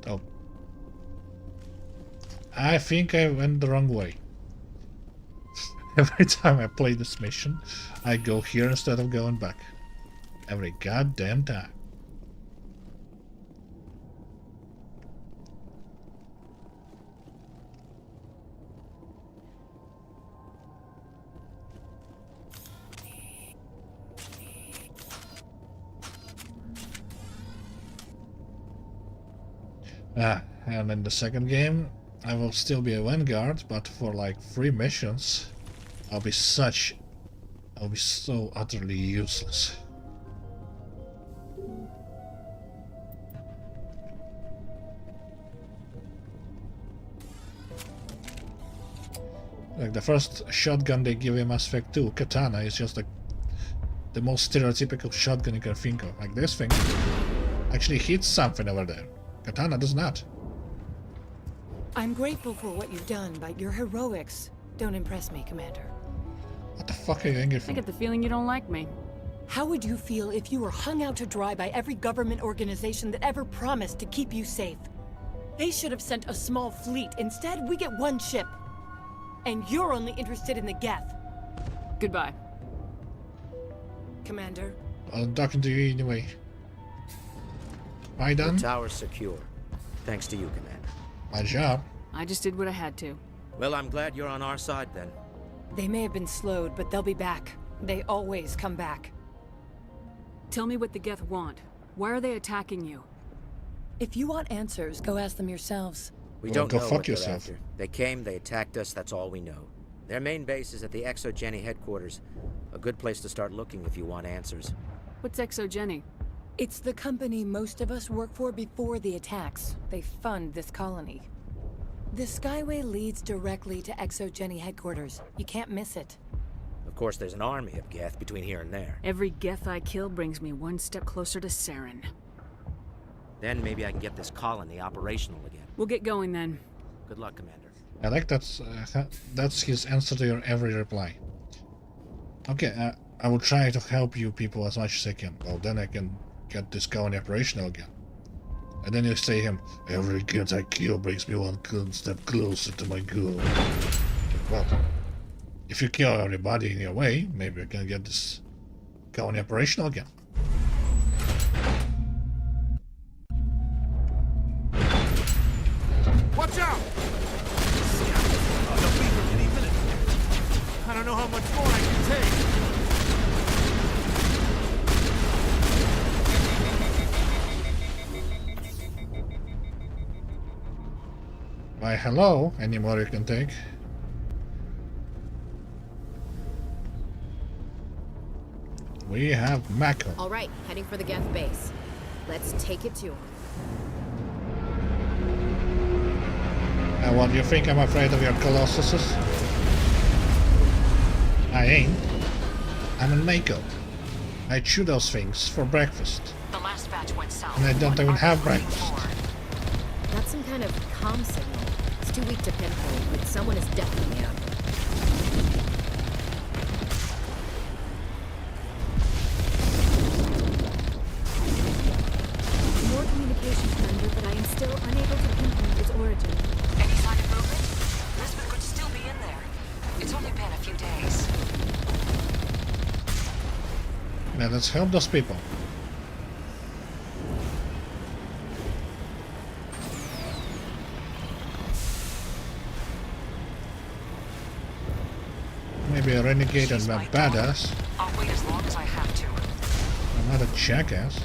S1: Oh. I think I went the wrong way. Every time I play this mission, I go here instead of going back. Every goddamn time. And in the second game, I will still be a vanguard, but for like 3 missions, I'll be so utterly useless. Like the first shotgun they give in Mass Effect 2, Katana, is just like the most stereotypical shotgun you can think of. Like this thing actually hits something over there. Katana does not.
S9: I'm grateful for what you've done, but your heroics don't impress me, Commander.
S1: What the fuck are you angry for?
S3: I get the feeling you don't like me.
S9: How would you feel if you were hung out to dry by every government organization that ever promised to keep you safe? They should have sent a small fleet. Instead, we get 1 ship. And you're only interested in the Geth.
S3: Goodbye.
S9: Commander.
S1: I'm talking to you anyway. Why done?
S20: The tower's secure. Thanks to you, Commander.
S1: My job.
S3: I just did what I had to.
S20: Well, I'm glad you're on our side then.
S9: They may have been slowed, but they'll be back. They always come back.
S3: Tell me what the Geth want. Why are they attacking you?
S9: If you want answers, go ask them yourselves.
S20: We don't know what they're after. They came, they attacked us, that's all we know. Their main base is at the ExoGeni headquarters. A good place to start looking if you want answers.
S3: What's ExoGeni?
S9: It's the company most of us work for before the attacks. They fund this colony. The Skyway leads directly to ExoGeni headquarters. You can't miss it.
S20: Of course, there's an army of Geth between here and there.
S3: Every Geth I kill brings me 1 step closer to Saren.
S20: Then maybe I can get this colony operational again.
S3: We'll get going then.
S20: Good luck, Commander.
S1: I like that's his answer to your every reply. Okay, I will try to help you people as much as I can. Well, then I can get this colony operational again. And then you say him, every Geth I kill brings me 1 step closer to my goal. Well, if you kill everybody in your way, maybe I can get this colony operational again.
S21: Watch out! They'll be here any minute. I don't know how much more I can take.
S1: Why, hello. Any more you can take? We have Mako.
S6: All right, heading for the Geth base. Let's take it to him.
S1: And what do you think I'm afraid of your colossuses? I ain't. I'm in Mako. I chew those things for breakfast.
S9: The last batch went south.
S1: And I don't even have breakfast.
S6: That's some kind of comm signal. It's too weak to pinpoint, but someone is definitely out there.
S14: More communication, Commander, but I am still unable to pinpoint its origin.
S15: Any sign of movement? Lisbeth could still be in there. It's only been a few days.
S1: Now let's help those people. Maybe a renegade and a badass.
S15: I'll wait as long as I have to.
S1: I'm not a jackass.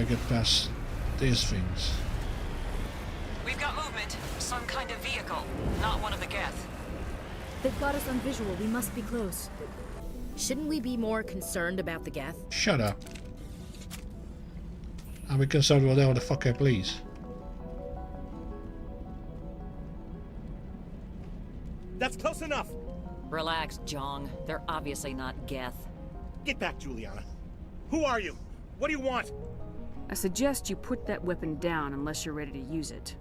S1: get past these things?
S16: We've got movement. Some kind of vehicle. Not one of the Geth.
S14: They've got us on visual. We must be close.
S6: Shouldn't we be more concerned about the Geth?
S1: Shut up. I'll be concerned whatever the fuck I please.
S21: That's close enough.
S16: Relax, Jong. They're obviously not Geth.
S21: Get back, Juliana. Who are you? What do you want?
S3: I suggest you put that weapon down unless you're ready to use it.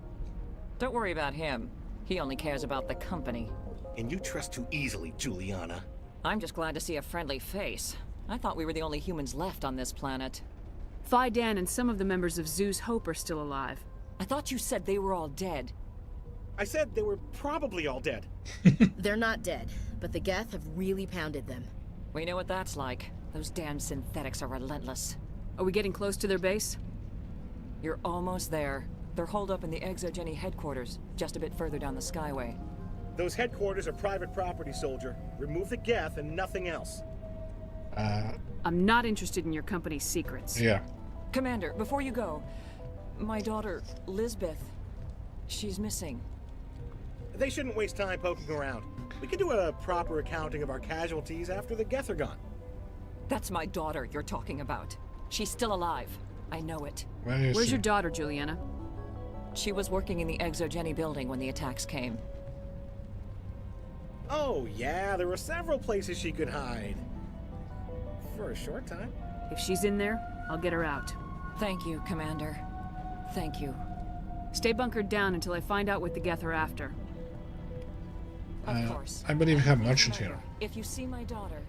S16: Don't worry about him. He only cares about the company.
S21: And you trust too easily, Juliana.
S16: I'm just glad to see a friendly face. I thought we were the only humans left on this planet.
S3: Phi Dan and some of the members of Zoo's Hope are still alive.
S16: I thought you said they were all dead.
S21: I said they were probably all dead.
S6: They're not dead, but the Geth have really pounded them.
S16: We know what that's like. Those damn synthetics are relentless.
S3: Are we getting close to their base?
S16: You're almost there. They're holed up in the ExoGeni headquarters, just a bit further down the Skyway.
S21: Those headquarters are private property, soldier. Remove the Geth and nothing else.
S3: I'm not interested in your company's secrets.
S1: Yeah.
S16: Commander, before you go, my daughter, Lisbeth, she's missing.
S21: They shouldn't waste time poking around. We can do a proper accounting of our casualties after the Geth are gone.
S16: That's my daughter you're talking about. She's still alive. I know it.
S3: Where's your daughter, Juliana?
S16: She was working in the ExoGeni building when the attacks came.
S21: Oh, yeah, there were several places she could hide. For a short time.
S3: If she's in there, I'll get her out.
S16: Thank you, Commander. Thank you.
S3: Stay bunkered down until I find out what the Geth are after.
S16: Of course.
S1: I believe you have merchant here.
S16: If you see my daughter...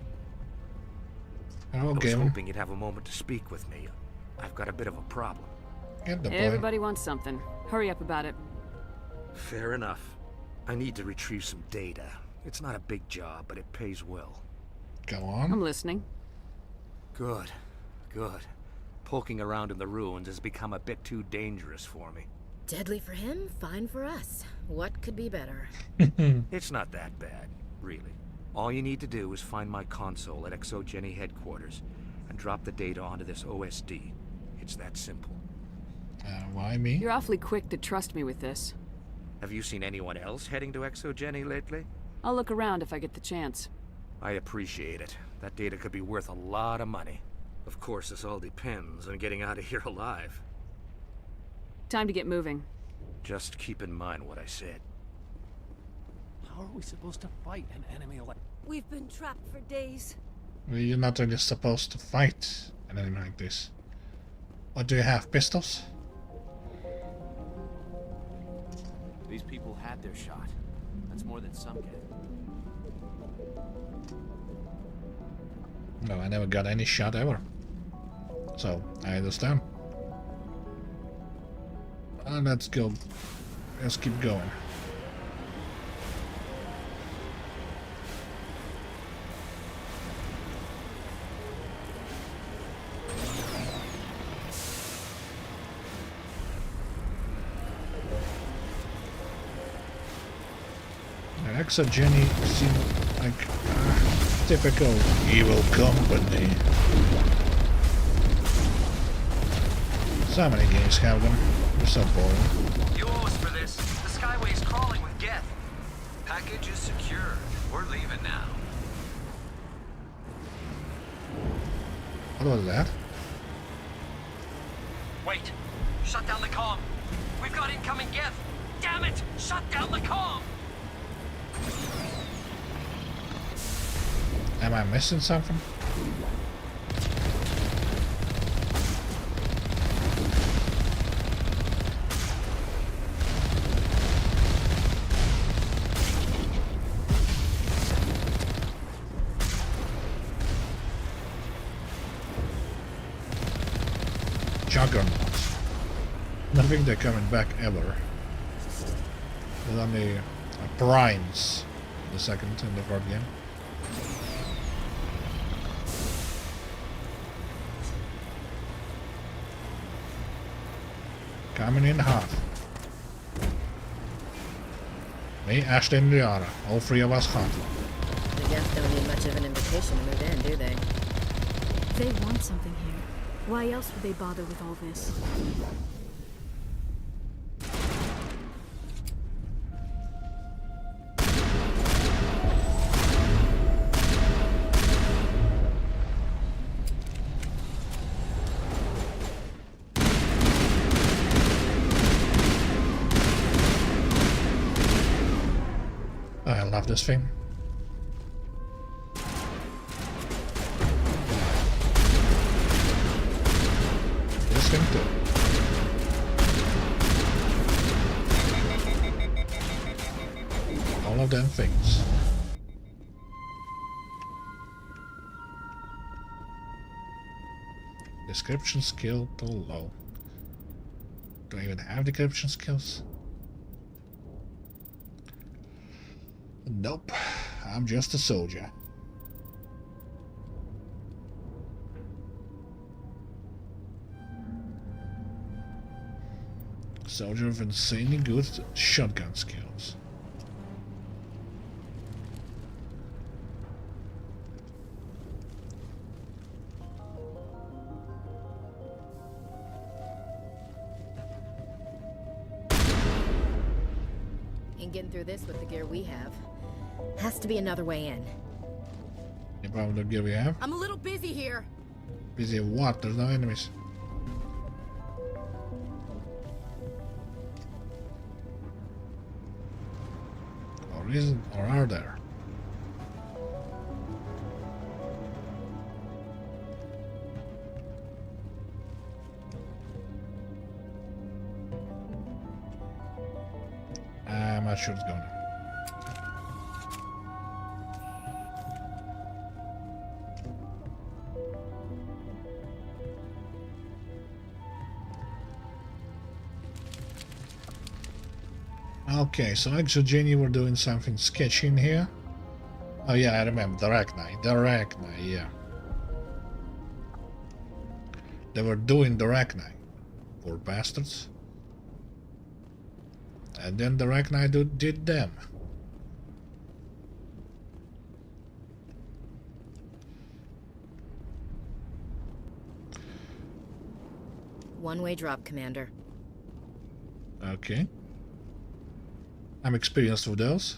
S1: Okay.
S17: I was hoping you'd have a moment to speak with me. I've got a bit of a problem.
S1: Get the point.
S3: Everybody wants something. Hurry up about it.
S17: Fair enough. I need to retrieve some data. It's not a big job, but it pays well.
S1: Go on.
S3: I'm listening.
S17: Good. Good. Poking around in the ruins has become a bit too dangerous for me.
S6: Deadly for him, fine for us. What could be better?
S17: It's not that bad, really. All you need to do is find my console at ExoGeni headquarters and drop the data onto this OSD. It's that simple.
S1: Why me?
S3: You're awfully quick to trust me with this.
S17: Have you seen anyone else heading to ExoGeni lately?
S3: I'll look around if I get the chance.
S17: I appreciate it. That data could be worth a lot of money. Of course, this all depends on getting out of here alive.
S3: Time to get moving.
S17: Just keep in mind what I said.
S19: How are we supposed to fight an enemy like...
S12: We've been trapped for days.
S1: Well, you're not really supposed to fight an enemy like this. What, do you have pistols?
S19: These people had their shot. That's more than some get.
S1: No, I never got any shot ever. So, I understand. Let's go. Let's keep going. ExoGeni seem like typical evil company. So many games have them. They're so boring.
S7: You owe us for this. The Skyway's crawling with Geth. Package is secure. We're leaving now.
S1: What was that?
S7: Wait. Shut down the comm. We've got incoming Geth. Damn it! Shut down the comm!
S1: Am I missing something? Juggernauts. I think they're coming back ever. There's only primes the second and the third game. Coming in hot. Me, Ashley, and Liara. All three of us hot.
S6: The Geth don't need much of an invitation to move in, do they?
S14: They want something here. Why else would they bother with all this?
S1: I love this thing. This thing too. All of them things. Description skill too low. Do I even have decryption skills? Nope, I'm just a soldier. Soldier with insanely good shotgun skills.
S6: Ain't getting through this with the gear we have. Has to be another way in.
S1: Any problem with the gear we have?
S6: I'm a little busy here.
S1: Busy what? There's no enemies. Or are there? I'm not sure it's going to. Okay, so Exogeny were doing something sketchy in here. Oh yeah, I remember, the Arachni, yeah. They were doing the Arachni. Poor bastards. And then the Arachni did them.
S6: One-way drop, Commander.
S1: Okay. I'm experienced with those.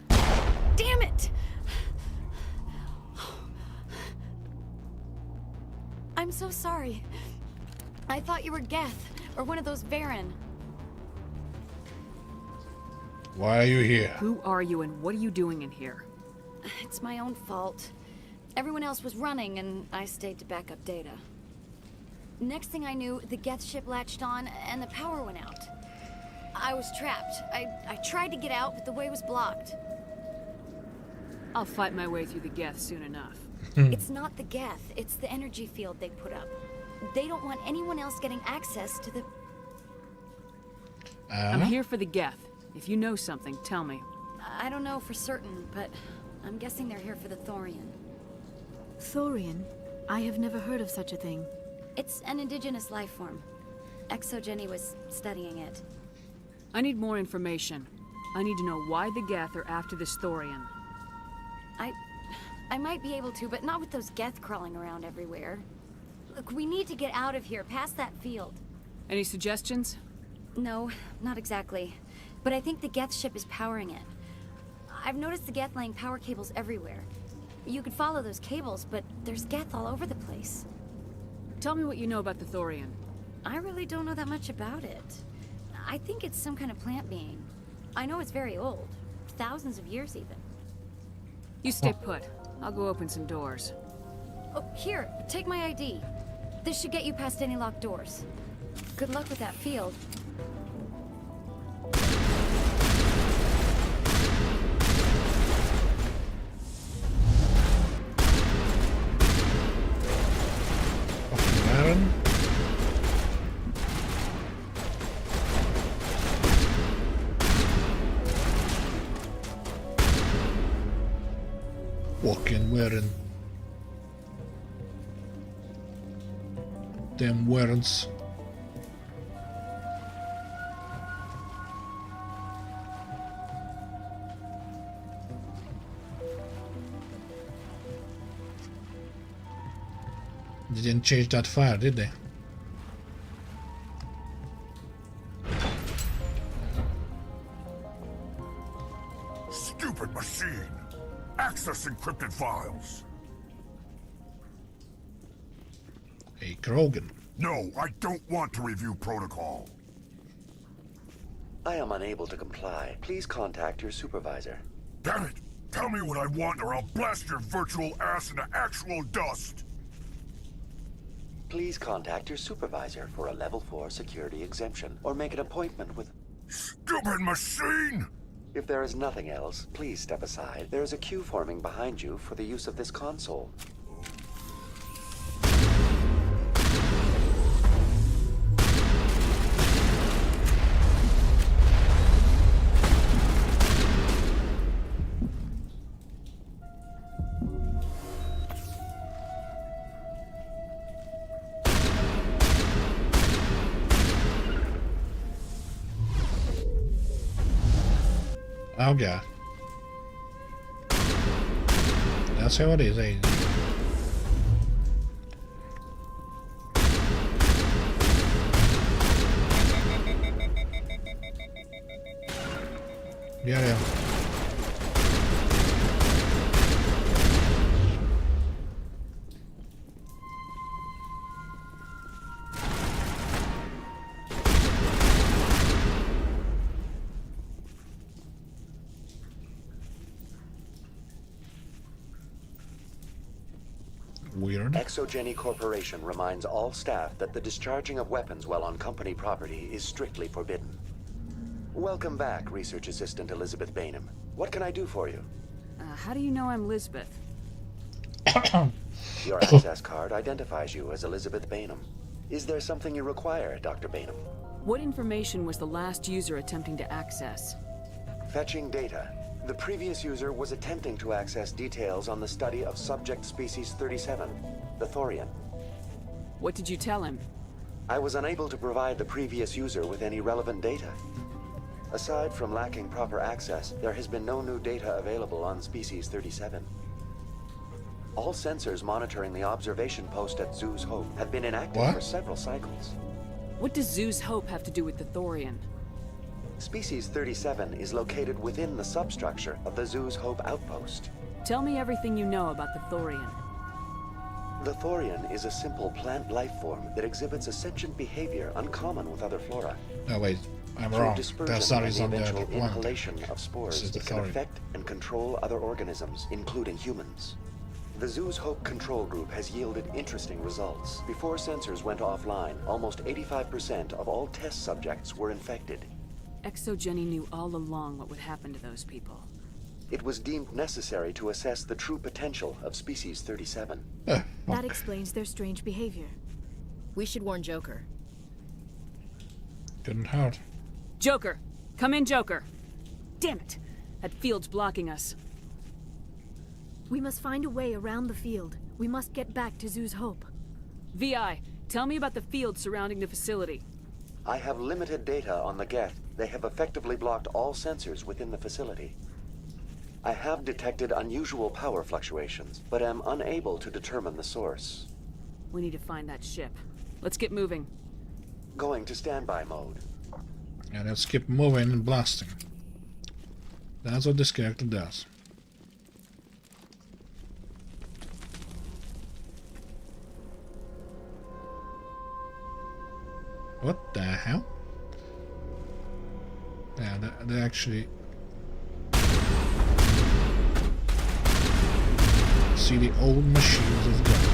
S12: Damn it! I'm so sorry. I thought you were Geth, or one of those Varen.
S1: Why are you here?
S3: Who are you and what are you doing in here?
S12: It's my own fault. Everyone else was running, and I stayed to back up data. Next thing I knew, the Geth ship latched on, and the power went out. I was trapped. I tried to get out, but the way was blocked.
S3: I'll fight my way through the Geth soon enough.
S12: It's not the Geth, it's the energy field they put up. They don't want anyone else getting access to the...
S3: I'm here for the Geth. If you know something, tell me.
S12: I don't know for certain, but I'm guessing they're here for the Thorian.
S14: Thorian? I have never heard of such a thing.
S12: It's an indigenous life form. Exogeny was studying it.
S3: I need more information. I need to know why the Geth are after this Thorian.
S12: I might be able to, but not with those Geth crawling around everywhere. Look, we need to get out of here, past that field.
S3: Any suggestions?
S12: No, not exactly. But I think the Geth ship is powering it. I've noticed the Geth laying power cables everywhere. You could follow those cables, but there's Geth all over the place.
S3: Tell me what you know about the Thorian.
S12: I really don't know that much about it. I think it's some kind of plant being. I know it's very old. Thousands of years, even.
S3: You stay put. I'll go open some doors.
S12: Oh, here, take my ID. This should get you past any locked doors. Good luck with that field.
S1: Baron. Fucking wearing them wearants. They didn't change that fire, did they?
S5: Stupid machine! Access encrypted files!
S1: Hey, Krogan.
S5: No, I don't want to review protocol.
S2: I am unable to comply. Please contact your supervisor.
S5: Damn it! Tell me what I want or I'll blast your virtual ass into actual dust!
S2: Please contact your supervisor for a level 4 security exemption, or make an appointment with...
S5: Stupid machine!
S2: If there is nothing else, please step aside. There is a queue forming behind you for the use of this console.
S1: Oh god. That's how it is, eh? Yeah. Weird.
S2: ExoGeni Corporation reminds all staff that the discharging of weapons while on company property is strictly forbidden. Welcome back, Research Assistant Elizabeth Bainham. What can I do for you?
S3: How do you know I'm Lisbeth?
S2: Your access card identifies you as Elizabeth Bainham. Is there something you require, Dr. Bainham?
S3: What information was the last user attempting to access?
S2: Fetching data. The previous user was attempting to access details on the study of subject species 37, the Thorian.
S3: What did you tell him?
S2: I was unable to provide the previous user with any relevant data. Aside from lacking proper access, there has been no new data available on species 37. All sensors monitoring the observation post at Zoo's Hope have been inactive for several cycles.
S3: What does Zoo's Hope have to do with the Thorian?
S2: Species 37 is located within the substructure of the Zoo's Hope outpost.
S3: Tell me everything you know about the Thorian.
S2: The Thorian is a simple plant life form that exhibits a sentient behavior uncommon with other flora.
S1: No, wait, I'm
S2: Through
S1: wrong.
S2: dispersion
S1: That's not
S2: and
S1: is
S2: the
S1: on the
S2: eventual
S1: planet.
S2: inhalation of spores,
S1: This is the
S2: it can
S1: Thorian.
S2: affect and control other organisms, including humans. The Zoo's Hope control group has yielded interesting results. Before sensors went offline, almost 85% of all test subjects were infected.
S3: ExoGeni knew all along what would happen to those people.
S2: It was deemed necessary to assess the true potential of species 37.
S14: That explains their strange behavior.
S6: We should warn Joker.
S1: Couldn't hurt.
S3: Joker! Come in, Joker! Damn it! That field's blocking us.
S14: We must find a way around the field. We must get back to Zoo's Hope.
S3: VI, tell me about the field surrounding the facility.
S2: I have limited data on the Geth. They have effectively blocked all sensors within the facility. I have detected unusual power fluctuations, but am unable to determine the source.
S3: We need to find that ship. Let's get moving.
S2: Going to standby mode.
S1: Yeah, let's keep moving and blasting. That's what this character does. What the hell? Yeah, they actually see the old machines of guns.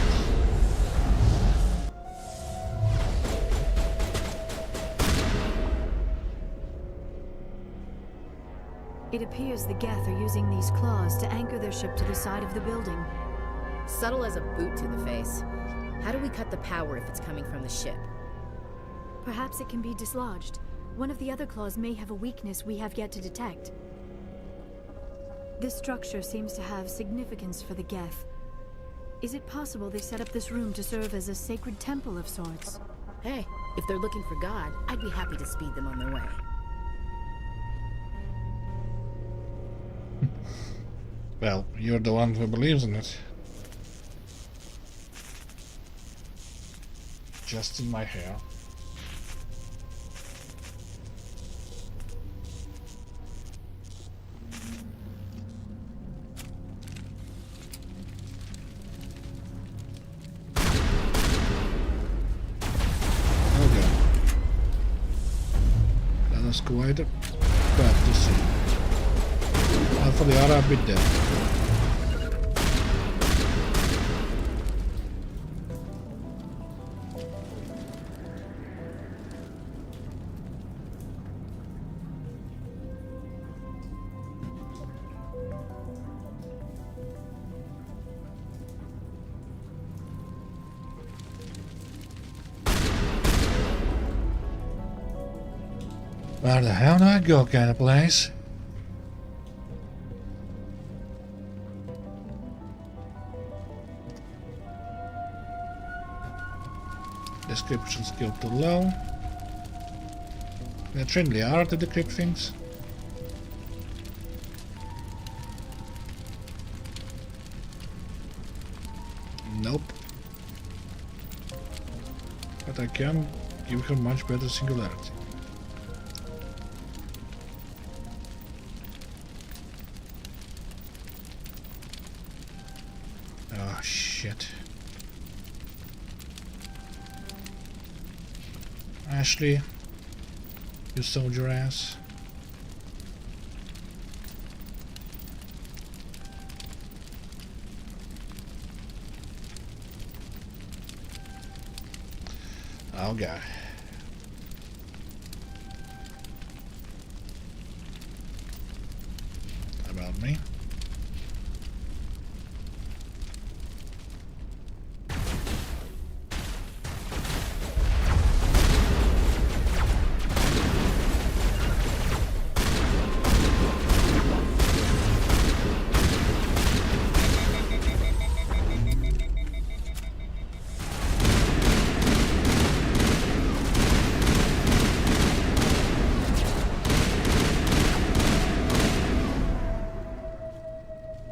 S14: It appears the Geth are using these claws to anchor their ship to the side of the building.
S6: Subtle as a boot to the face. How do we cut the power if it's coming from the ship?
S14: Perhaps it can be dislodged. One of the other claws may have a weakness we have yet to detect. This structure seems to have significance for the Geth. Is it possible they set up this room to serve as a sacred temple of sorts?
S6: Hey, if they're looking for God, I'd be happy to speed them on their way.
S1: Well, you're the one who believes in it. adjusting my hair. Okay. That was quite bad to see. For Liara, a bit dead. Where the hell do I go, kind of place? Description skill too low. Can I train Liara to decrypt things? Nope. But I can give her much better singularity. Oh shit. Ashley, you soldier ass. Oh god. About me.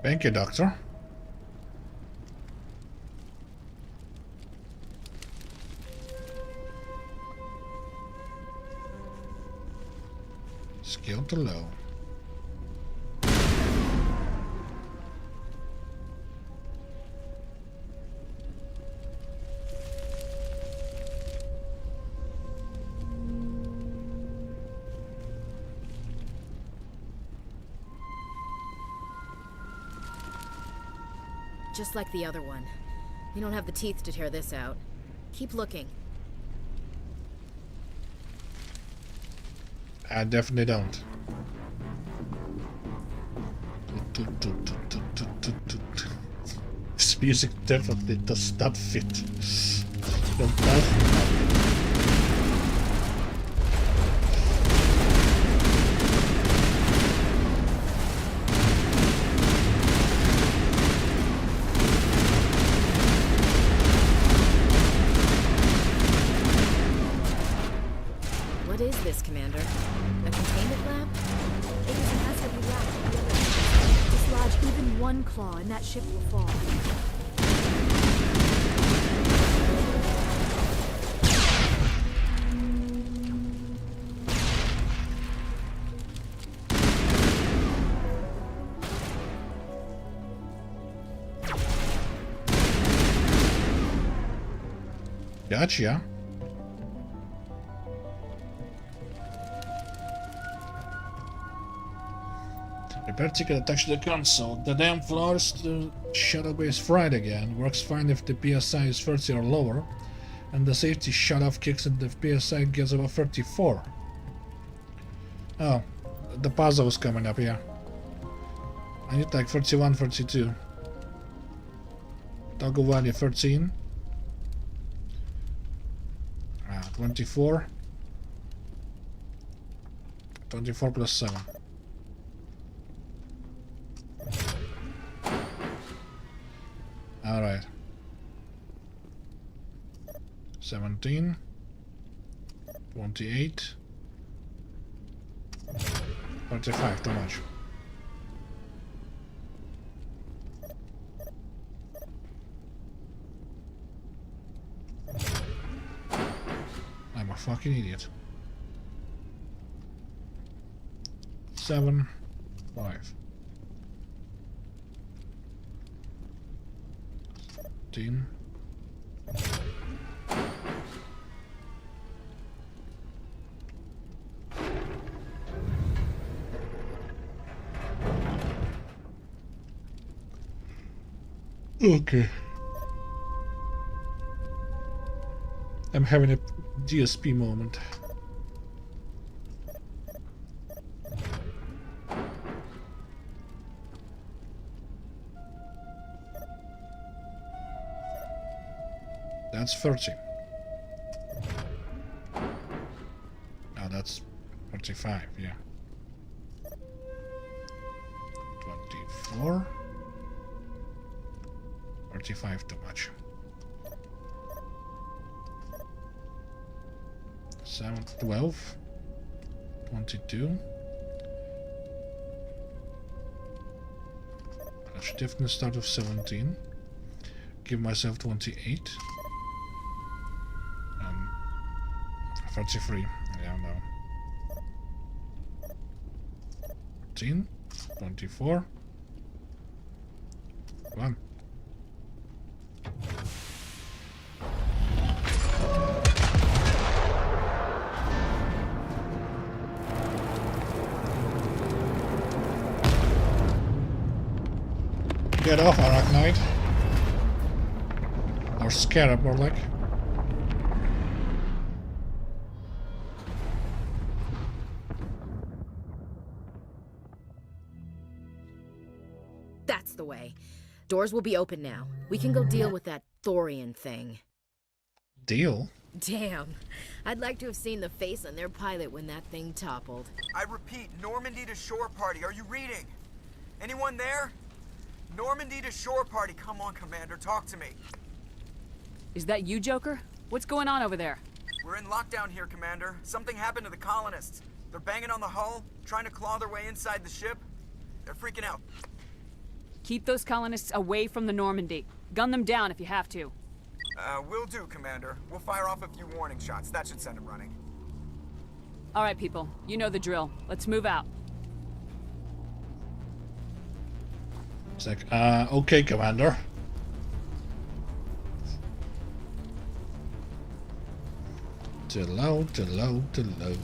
S1: Thank you, Doctor. Skill too low.
S6: Just like the other one. You don't have the teeth to tear this out. Keep looking.
S1: I definitely don't. This music definitely does not fit.
S6: What is this, Commander? A containment lab?
S14: It is a massive lab. Dislodge even one claw and that ship will fall.
S1: Gotcha. Repair ticket attached to the console. The damn floors to shuttle base fried again. Works fine if the PSI is 30 or lower. And the safety shut-off kicks and the PSI gets above 34. Oh, the puzzle is coming up here. I need like 31, 32. Toggle value 13. 24. 24 plus 7. Alright. 17. 28. 35, too much. fucking idiot. 7, 5. 13. Okay. I'm having a DSP moment. That's 30. Oh, that's 35, yeah. 24. 35 too much. 7, 12. 22. A stiffness start of 17. Give myself 28. 33. Yeah, no. 13. 24. 1. Get off, Arachnite. Or Scarab, more like.
S6: That's the way. Doors will be open now. We can go deal with that thorian thing.
S1: Deal?
S6: Damn. I'd like to have seen the face on their pilot when that thing toppled.
S11: I repeat, Normandy to shore party. Are you reading? Anyone there? Normandy to shore party. Come on, Commander. Talk to me.
S3: Is that you, Joker? What's going on over there?
S11: We're in lockdown here, Commander. Something happened to the colonists. They're banging on the hull, trying to claw their way inside the ship. They're freaking out.
S3: Keep those colonists away from the Normandy. Gun them down if you have to.
S11: Will do, Commander. We'll fire off a few warning shots. That should send them running.
S3: All right, people. You know the drill. Let's move out.
S1: It's like, okay, Commander. Too low, too low, too low.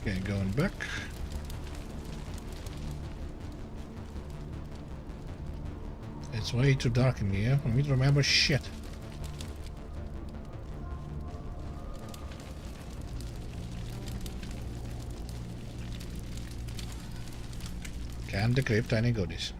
S1: Okay, going back. It's way too dark in here for me to remember shit. Can't decrypt any goodies.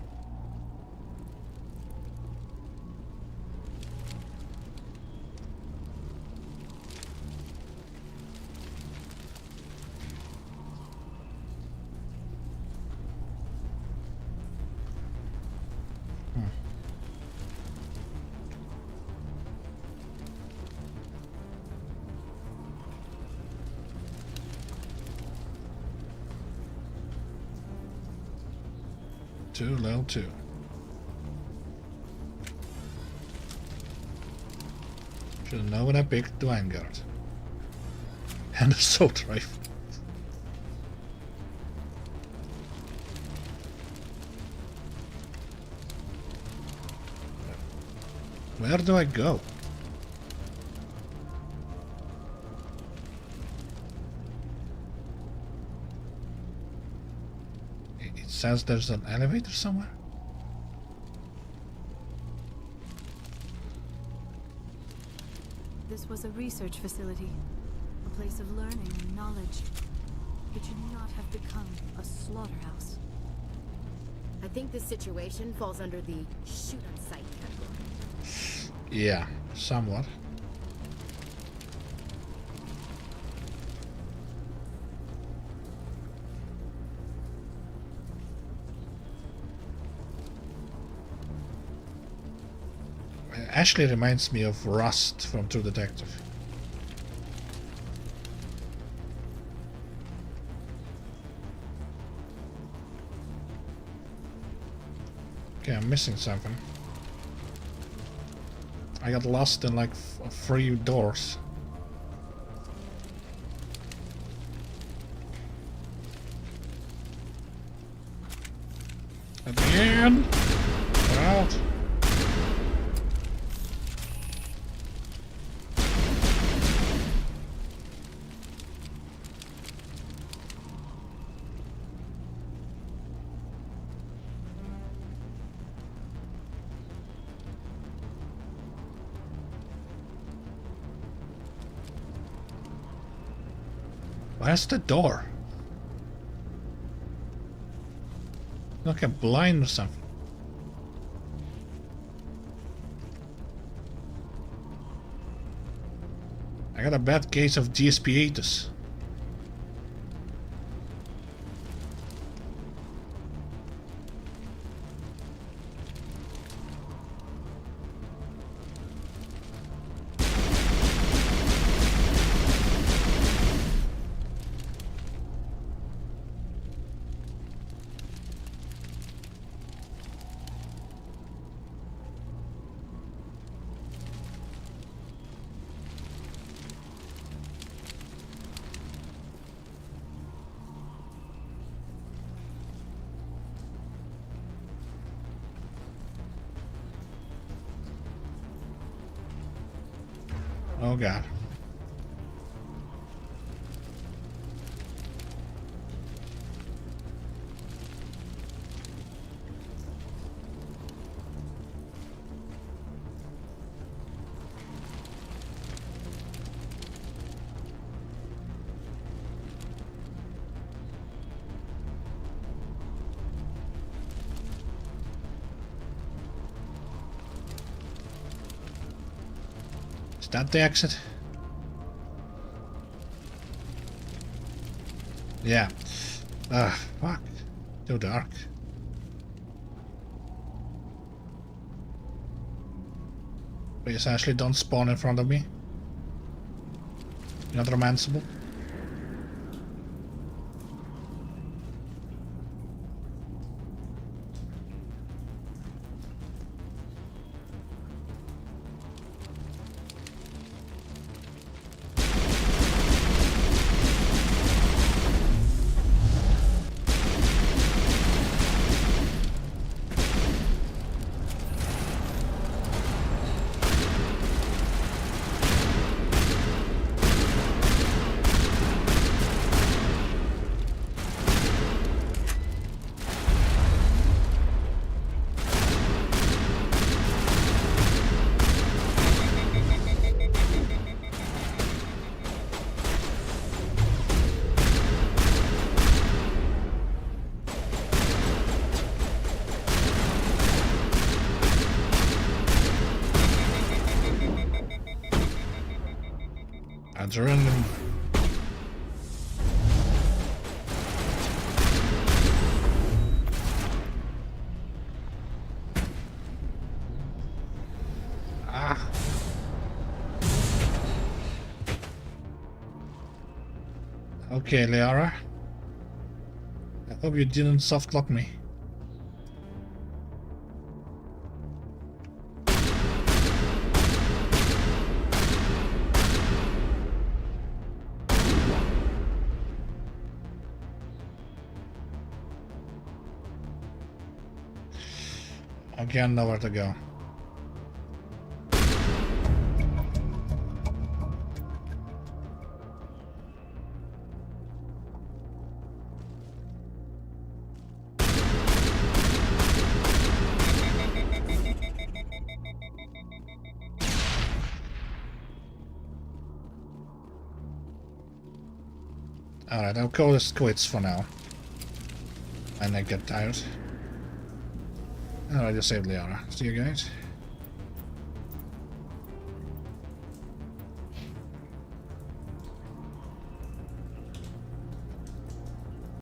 S1: Level 2. Should know when I picked the Vanguard. And assault rifle. Where do I go? It says there's an elevator somewhere.
S14: This was a research facility, a place of learning and knowledge. It should not have become a slaughterhouse.
S6: I think this situation falls under the shoot-on-sight category.
S1: Yeah, somewhat. Actually reminds me of Rust from True Detective. Okay, I'm missing something. I got lost in like 3 doors. Again! Get out! Where's the door? Like a blind or something. I got a bad case of GSP-8s. Oh god. Is that the exit? Yeah. Fuck. Too dark. Please, Ashley, don't spawn in front of me. You're not romanceable. Adrenaline. Okay, Liara. I hope you didn't softlock me. Again, nowhere to go. Alright, I'll call this quits for now. And I get tired. Alright, I saved Liara. See you guys.